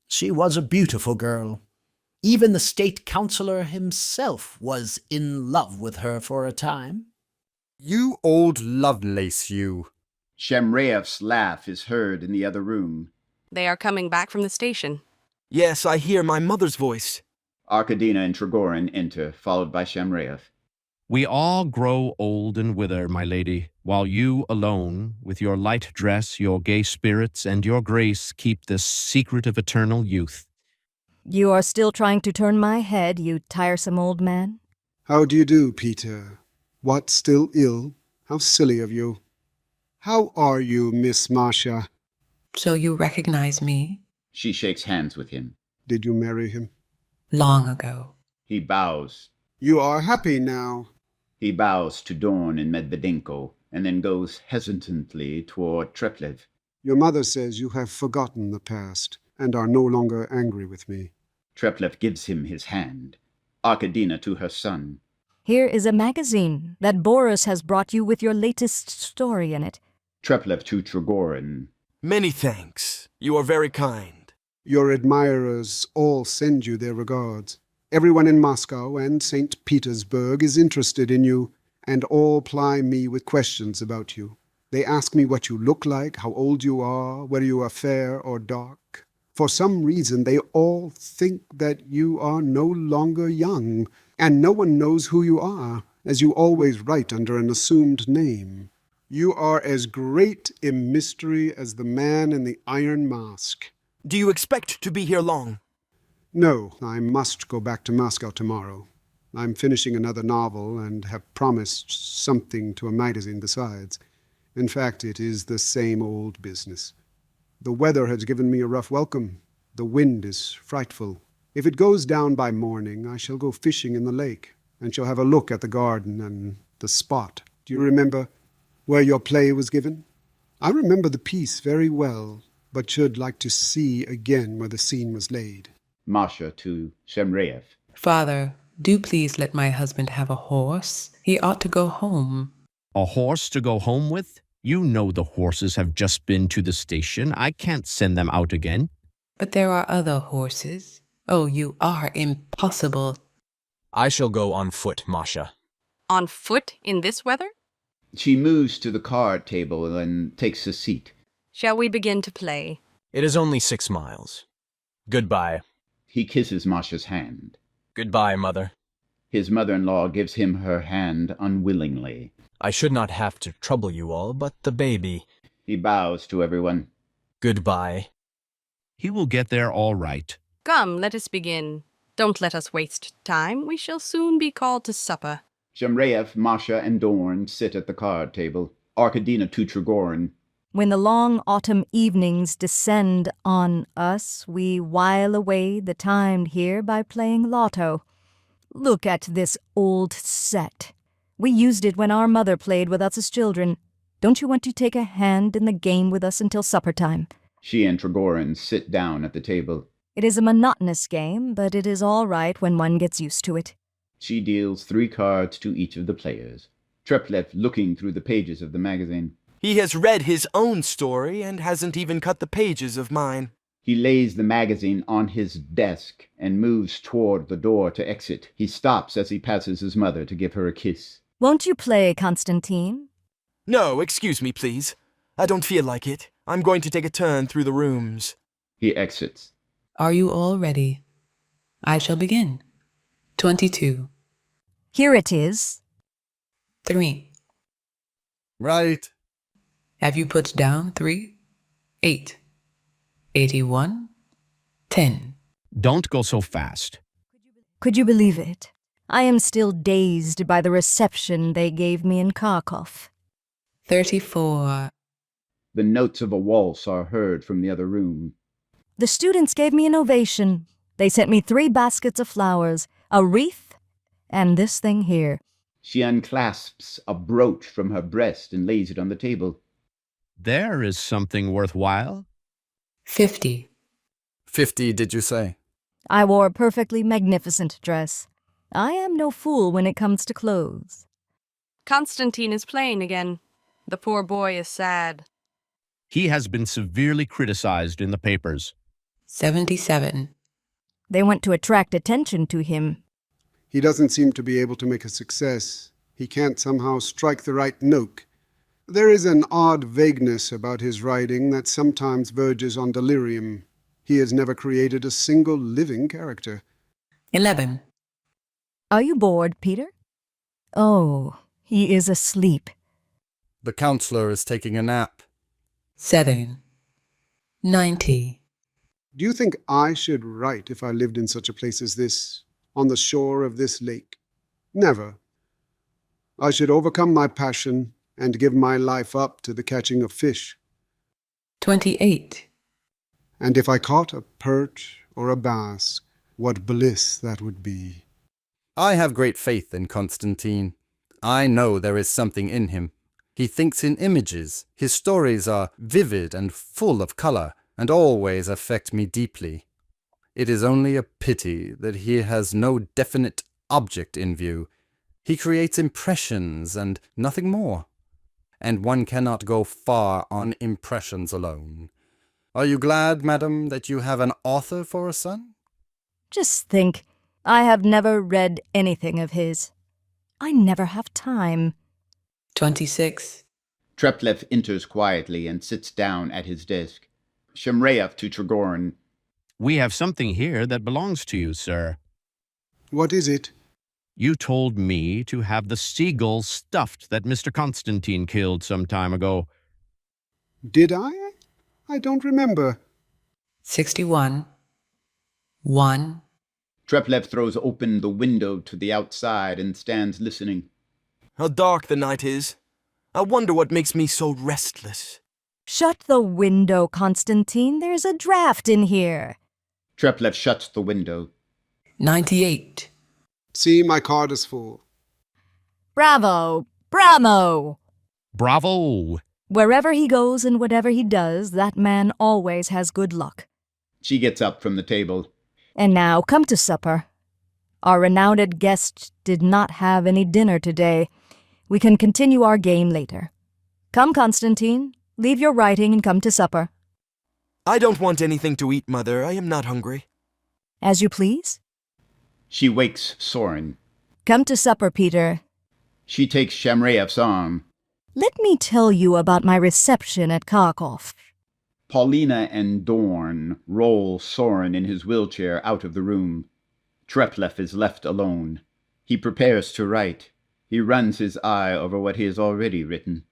She was a beautiful girl. Even the state councillor himself was in love with her for a time. You old Lovelace, you. Shemraev's laugh is heard in the other room. They are coming back from the station. Yes, I hear my mother's voice. Arkadina and Trigorin enter, followed by Shemraev. We all grow old and wither, my lady, while you alone, with your light dress, your gay spirits, and your grace, keep the secret of eternal youth. You are still trying to turn my head, you tiresome old man? How do you do, Peter? What, still ill? How silly of you. How are you, Miss Masha? So you recognize me? She shakes hands with him. Did you marry him? Long ago. He bows. You are happy now. He bows to Dorn and Medvedenko, and then goes hesitantly toward Treplev. Your mother says you have forgotten the past, and are no longer angry with me. Treplev gives him his hand. Arkadina to her son. Here is a magazine that Boris has brought you with your latest story in it. Treplev to Trigorin. Many thanks. You are very kind. Your admirers all send you their regards. Everyone in Moscow and St. Petersburg is interested in you, and all ply me with questions about you. They ask me what you look like, how old you are, whether you are fair or dark. For some reason, they all think that you are no longer young, and no one knows who you are, as you always write under an assumed name. You are as great a mystery as the man in the iron mask. Do you expect to be here long? No, I must go back to Moscow tomorrow. I'm finishing another novel and have promised something to a magazine besides. In fact, it is the same old business. The weather has given me a rough welcome. The wind is frightful. If it goes down by morning, I shall go fishing in the lake, and shall have a look at the garden and the spot. Do you remember where your play was given? I remember the piece very well, but should like to see again where the scene was laid. Masha to Shemreev. Father, do please let my husband have a horse. He ought to go home. A horse to go home with? You know the horses have just been to the station. I can't send them out again. But there are other horses. Oh, you are impossible. I shall go on foot, Masha. On foot in this weather? She moves to the card table and takes a seat. Shall we begin to play? It is only 6 miles. Goodbye. He kisses Masha's hand. Goodbye, Mother. His mother-in-law gives him her hand unwillingly. I should not have to trouble you all, but the baby. He bows to everyone. Goodbye. He will get there all right. Come, let us begin. Don't let us waste time. We shall soon be called to supper. Shemreev, Masha, and Dorn sit at the card table. Arkadina to Trigorin. When the long autumn evenings descend on us, we while away the time here by playing lotto. Look at this old set. We used it when our mother played with us as children. Don't you want to take a hand in the game with us until supper time? She and Trigorin sit down at the table. It is a monotonous game, but it is all right when one gets used to it. She deals 3 cards to each of the players. Treplev looking through the pages of the magazine. He has read his own story and hasn't even cut the pages of mine. He lays the magazine on his desk and moves toward the door to exit. He stops as he passes his mother to give her a kiss. Won't you play, Constantine? No, excuse me, please. I don't feel like it. I'm going to take a turn through the rooms. He exits. Are you all ready? I shall begin. 22. Here it is. 3. Right. Have you put down 3? 8. 81. 10. Don't go so fast. Could you believe it? I am still dazed by the reception they gave me in Kharkov. 34. The notes of a waltz are heard from the other room. The students gave me an ovation. They sent me 3 baskets of flowers, a wreath, and this thing here. She unclasps a brooch from her breast and lays it on the table. There is something worthwhile. 50. 50, did you say? I wore a perfectly magnificent dress. I am no fool when it comes to clothes. Constantine is playing again. The poor boy is sad. He has been severely criticized in the papers. 77. They want to attract attention to him. He doesn't seem to be able to make a success. He can't somehow strike the right note. There is an odd vagueness about his writing that sometimes verges on delirium. He has never created a single living character. 11. Are you bored, Peter? Oh, he is asleep. The counselor is taking a nap. 7. 90. Do you think I should write if I lived in such a place as this, on the shore of this lake? Never. I should overcome my passion and give my life up to the catching of fish. 28. And if I caught a perch or a bass, what bliss that would be. I have great faith in Constantine. I know there is something in him. He thinks in images. His stories are vivid and full of color, and always affect me deeply. It is only a pity that he has no definite object in view. He creates impressions and nothing more. And one cannot go far on impressions alone. Are you glad, madam, that you have an author for a son? Just think, I have never read anything of his. I never have time. 26. Treplev enters quietly and sits down at his desk. Shemreev to Trigorin. We have something here that belongs to you, sir. What is it? You told me to have the seagull stuffed that Mr. Constantine killed some time ago. Did I? I don't remember. 61. 1. Treplev throws open the window to the outside and stands listening. How dark the night is. I wonder what makes me so restless. Shut the window, Constantine. There's a draft in here. Treplev shuts the window. 98. See, my card is full. Bravo! Bravo! Bravo! Wherever he goes and whatever he does, that man always has good luck. She gets up from the table. And now, come to supper. Our renowned guest did not have any dinner today. We can continue our game later. Come, Constantine. Leave your writing and come to supper. I don't want anything to eat, Mother. I am not hungry. As you please. She wakes Soren. Come to supper, Peter. She takes Shamraev's arm. Let me tell you about my reception at Kharkov. Paulina and Dorn roll Soren in his wheelchair out of the room. Treplev is left alone. He prepares to write. He runs his eye over what he has already written.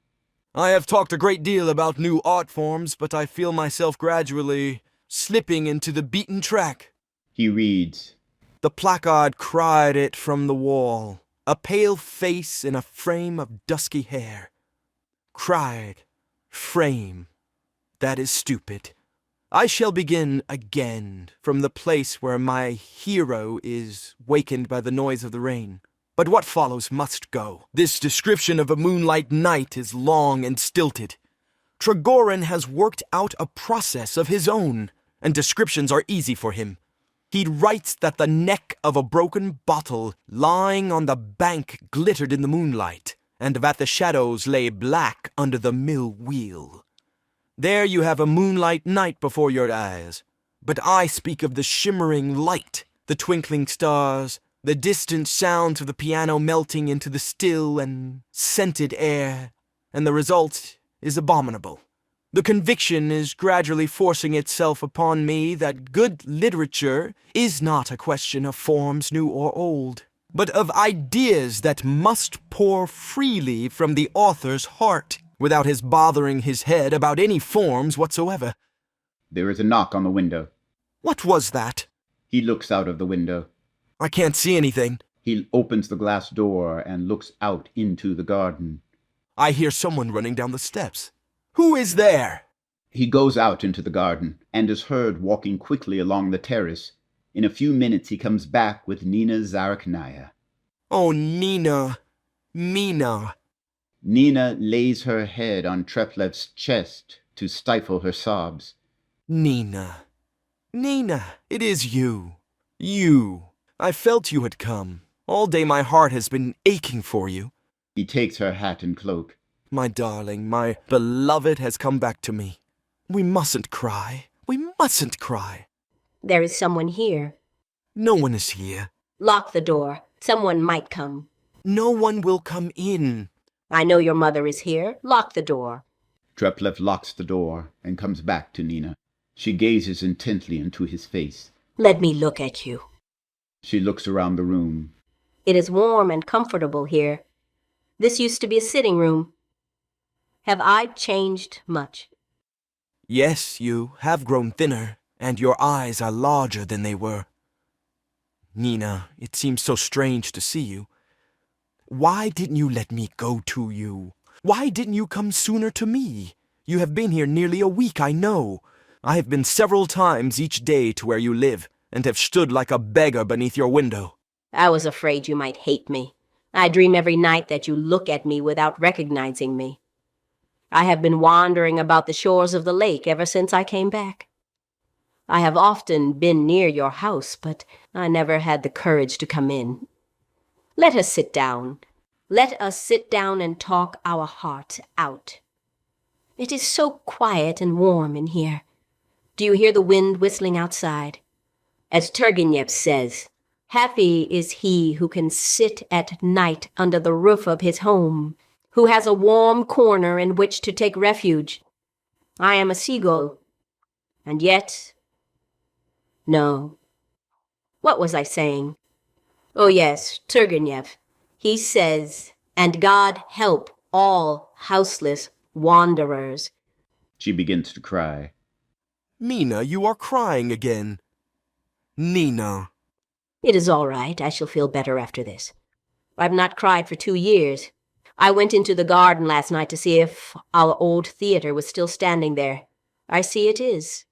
I have talked a great deal about new art forms, but I feel myself gradually slipping into the beaten track. He reads. The placard cried it from the wall, a pale face in a frame of dusky hair. Cried, frame. That is stupid. I shall begin again from the place where my hero is wakened by the noise of the rain. But what follows must go. This description of a moonlight night is long and stilted. Trigorin has worked out a process of his own, and descriptions are easy for him. He writes that the neck of a broken bottle lying on the bank glittered in the moonlight, and that the shadows lay black under the mill wheel. There you have a moonlight night before your eyes. But I speak of the shimmering light, the twinkling stars, the distant sounds of the piano melting into the still and scented air, and the result is abominable. The conviction is gradually forcing itself upon me that good literature is not a question of forms new or old, but of ideas that must pour freely from the author's heart, without his bothering his head about any forms whatsoever. There is a knock on the window. What was that? He looks out of the window. I can't see anything. He opens the glass door and looks out into the garden. I hear someone running down the steps. Who is there? He goes out into the garden and is heard walking quickly along the terrace. In a few minutes he comes back with Nina Zarakhnaya. Oh, Nina. Mina. Nina lays her head on Treplev's chest to stifle her sobs. Nina. Nina, it is you. You. I felt you had come. All day my heart has been aching for you. He takes her hat and cloak. My darling, my beloved has come back to me. We mustn't cry. We mustn't cry. There is someone here. No one is here. Lock the door. Someone might come. No one will come in. I know your mother is here. Lock the door. Treplev locks the door and comes back to Nina. She gazes intently into his face. Let me look at you. She looks around the room. It is warm and comfortable here. This used to be a sitting room. Have I changed much? Yes, you have grown thinner, and your eyes are larger than they were. Nina, it seems so strange to see you. Why didn't you let me go to you? Why didn't you come sooner to me? You have been here nearly a week, I know. I have been several times each day to where you live, and have stood like a beggar beneath your window. I was afraid you might hate me. I dream every night that you look at me without recognizing me. I have been wandering about the shores of the lake ever since I came back. I have often been near your house, but I never had the courage to come in. Let us sit down. Let us sit down and talk our hearts out. It is so quiet and warm in here. Do you hear the wind whistling outside? As Turgenev says, happy is he who can sit at night under the roof of his home, who has a warm corner in which to take refuge. I am a seagull, and yet... No. What was I saying? Oh yes, Turgenev. He says, "And God help all houseless wanderers." She begins to cry. Mina, you are crying again. Nina. It is all right. I shall feel better after this. I've not cried for 2 years. I went into the garden last night to see if our old theater was still standing there. I see it is.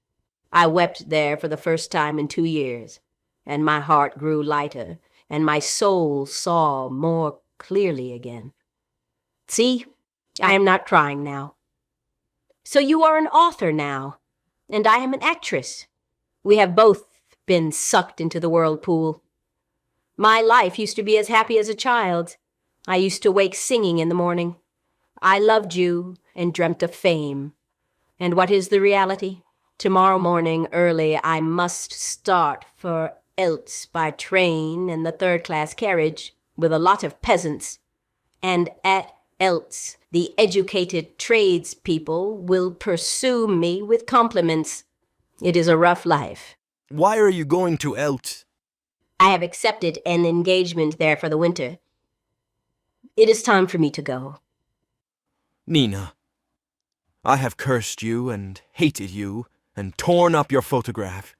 I wept there for the first time in 2 years, and my heart grew lighter, and my soul saw more clearly again. See, I am not crying now. So you are an author now, and I am an actress. We have both been sucked into the whirlpool. My life used to be as happy as a child's. I used to wake singing in the morning. I loved you and dreamt of fame. And what is the reality? Tomorrow morning early I must start for Eltz by train in the third-class carriage with a lot of peasants. And at Eltz, the educated tradespeople will pursue me with compliments. It is a rough life. Why are you going to Eltz? I have accepted an engagement there for the winter. It is time for me to go. Nina, I have cursed you and hated you and torn up your photograph,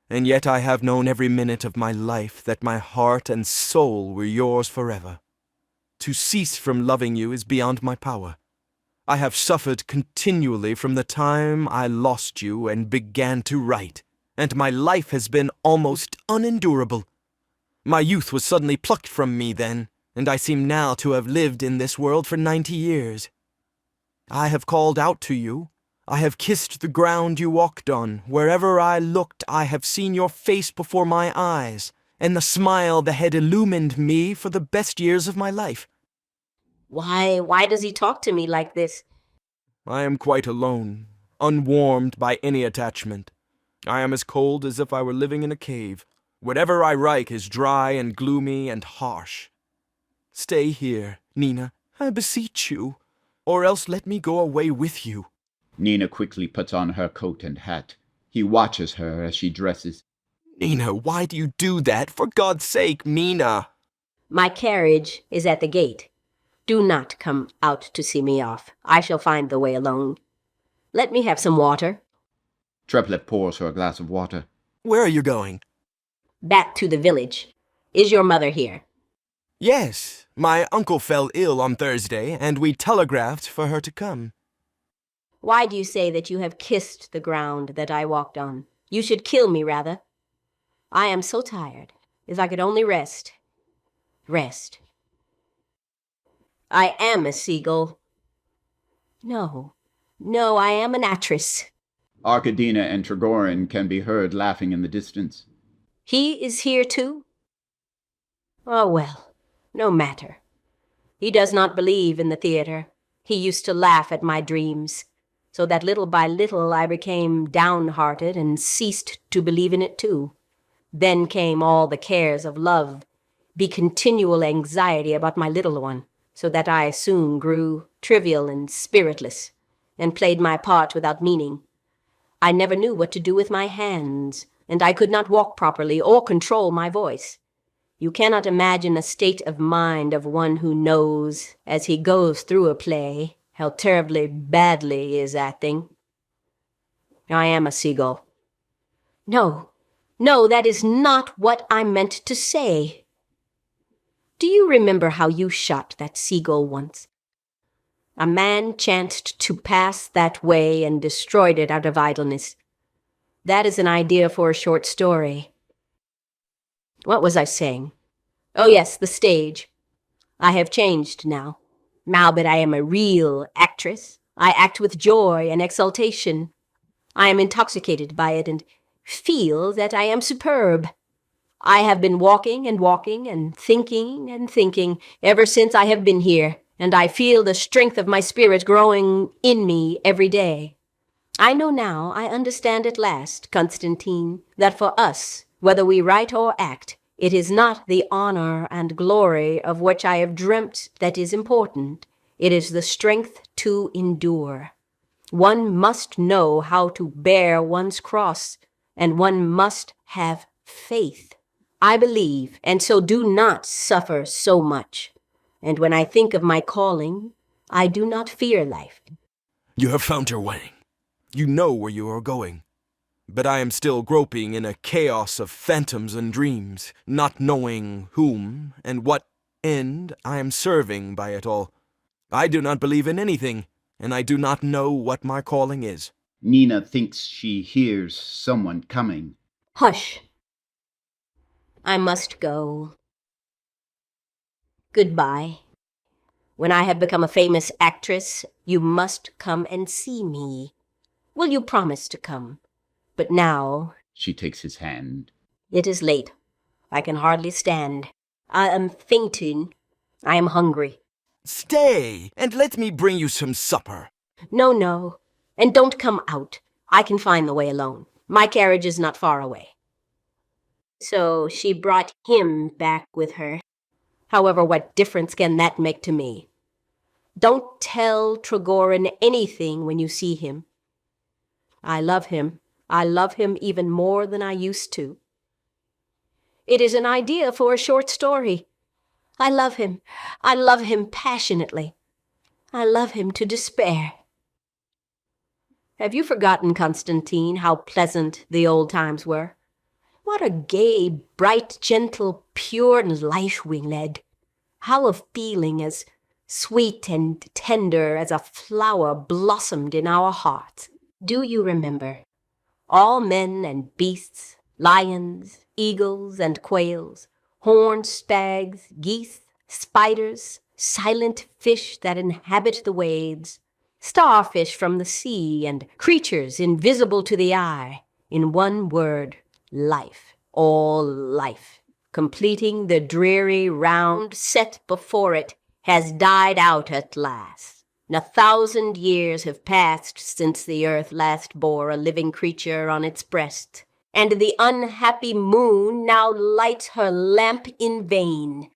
and yet I have known every minute of my life that my heart and soul were yours forever. To cease from loving you is beyond my power. I have suffered continually from the time I lost you and began to write, and my life has been almost unendurable. My youth was suddenly plucked from me then, and I seem now to have lived in this world for 90 years. I have called out to you. I have kissed the ground you walked on. Wherever I looked, I have seen your face before my eyes, and the smile that had illumined me for the best years of my life. Why does he talk to me like this? I am quite alone, unwarmed by any attachment. I am as cold as if I were living in a cave. Whatever I write is dry and gloomy and harsh. Stay here, Nina, I beseech you, or else let me go away with you. Nina quickly puts on her coat and hat. He watches her as she dresses. Nina, why do you do that? For God's sake, Nina! My carriage is at the gate. Do not come out to see me off. I shall find the way alone. Let me have some water. Treplieff pours her a glass of water. Where are you going? Back to the village. Is your mother here? Yes, my uncle fell ill on Thursday, and we telegraphed for her to come. Why do you say that you have kissed the ground that I walked on? You should kill me, rather. I am so tired. If I could only rest. Rest. I am a seagull. No, I am an actress. Arkadina and Trigorin can be heard laughing in the distance. He is here too? Oh, well, no matter. He does not believe in the theater. He used to laugh at my dreams, so that little by little I became downhearted and ceased to believe in it too. Then came all the cares of love, the continual anxiety about my little one, so that I soon grew trivial and spiritless, and played my part without meaning. I never knew what to do with my hands, and I could not walk properly or control my voice. You cannot imagine a state of mind of one who knows, as he goes through a play, how terribly badly he is acting. I am a seagull. No, that is not what I meant to say. Do you remember how you shot that seagull once? A man chanced to pass that way and destroyed it out of idleness. That is an idea for a short story. What was I saying? Oh yes, the stage. I have changed now. Now that I am a real actress, I act with joy and exultation. I am intoxicated by it and feel that I am superb. I have been walking and thinking ever since I have been here, and I feel the strength of my spirit growing in me every day. I know now, I understand at last, Constantine, that for us, whether we write or act, it is not the honor and glory of which I have dreamt that is important. It is the strength to endure. One must know how to bear one's cross, and one must have faith. I believe, and so do not suffer so much. And when I think of my calling, I do not fear life. You have found your way. You know where you are going. But I am still groping in a chaos of phantoms and dreams, not knowing whom and what end I am serving by it all. I do not believe in anything, and I do not know what my calling is. Nina thinks she hears someone coming. Hush. I must go. Goodbye. When I have become a famous actress, you must come and see me. Will you promise to come? But now... She takes his hand. It is late. I can hardly stand. I am fainting. I am hungry. Stay, and let me bring you some supper. No, no. And don't come out. I can find the way alone. My carriage is not far away. So she brought him back with her. However, what difference can that make to me? Don't tell Trigorin anything when you see him. I love him. I love him even more than I used to. It is an idea for a short story. I love him. I love him passionately. I love him to despair. Have you forgotten, Constantine, how pleasant the old times were? What a gay, bright, gentle, pure life we led. How a feeling as sweet and tender as a flower blossomed in our hearts. Do you remember? All men and beasts, lions, eagles and quails, horned stags, geese, spiders, silent fish that inhabit the waves, starfish from the sea, and creatures invisible to the eye. In one word, life, all life, completing the dreary round set before it, has died out at last. 1,000 years have passed since the earth last bore a living creature on its breast, and the unhappy moon now lights her lamp in vain.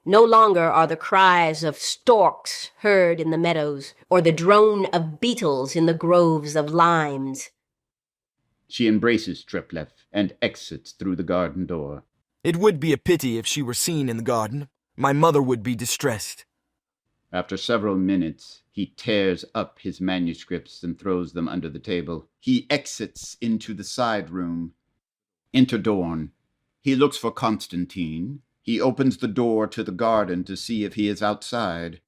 No longer are the cries of storks heard in the meadows, or the drone of beetles in the groves of limes. She embraces Treplev and exits through the garden door. It would be a pity if she were seen in the garden. My mother would be distressed. After several minutes, he tears up his manuscripts and throws them under the table. He exits into the side room. Enter Dorn. He looks for Constantine. He opens the door to the garden to see if he is outside.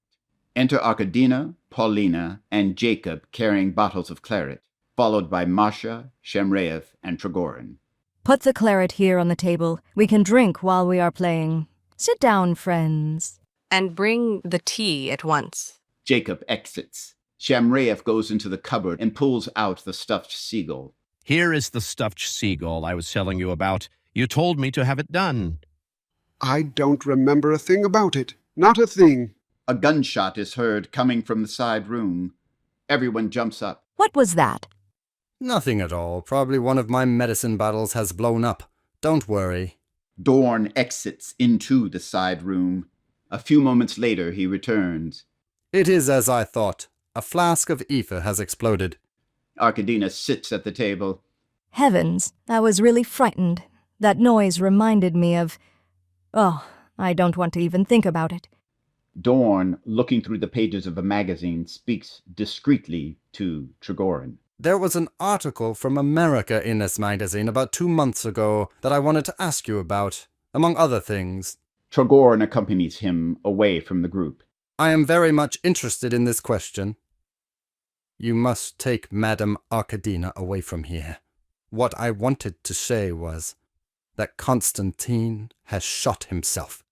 Enter Arkadina, Paulina, and Jacob carrying bottles of claret, followed by Masha, Shamraev, and Trigorin. Put the claret here on the table. We can drink while we are playing. Sit down, friends. And bring the tea at once. Jacob exits. Shamraev goes into the cupboard and pulls out the stuffed seagull. Here is the stuffed seagull I was telling you about. You told me to have it done. I don't remember a thing about it. Not a thing. A gunshot is heard coming from the side room. Everyone jumps up. What was that? Nothing at all. Probably one of my medicine bottles has blown up. Don't worry. Dorn exits into the side room. A few moments later, he returns. It is as I thought. A flask of ether has exploded. Arkadina sits at the table. Heavens, I was really frightened. That noise reminded me of... Oh, I don't want to even think about it. Dorn, looking through the pages of a magazine, speaks discreetly to Trigorin. There was an article from America in this magazine about 2 months ago that I wanted to ask you about, among other things. Trigorin accompanies him away from the group. I am very much interested in this question. You must take Madame Arkadina away from here. What I wanted to say was that Constantine has shot himself.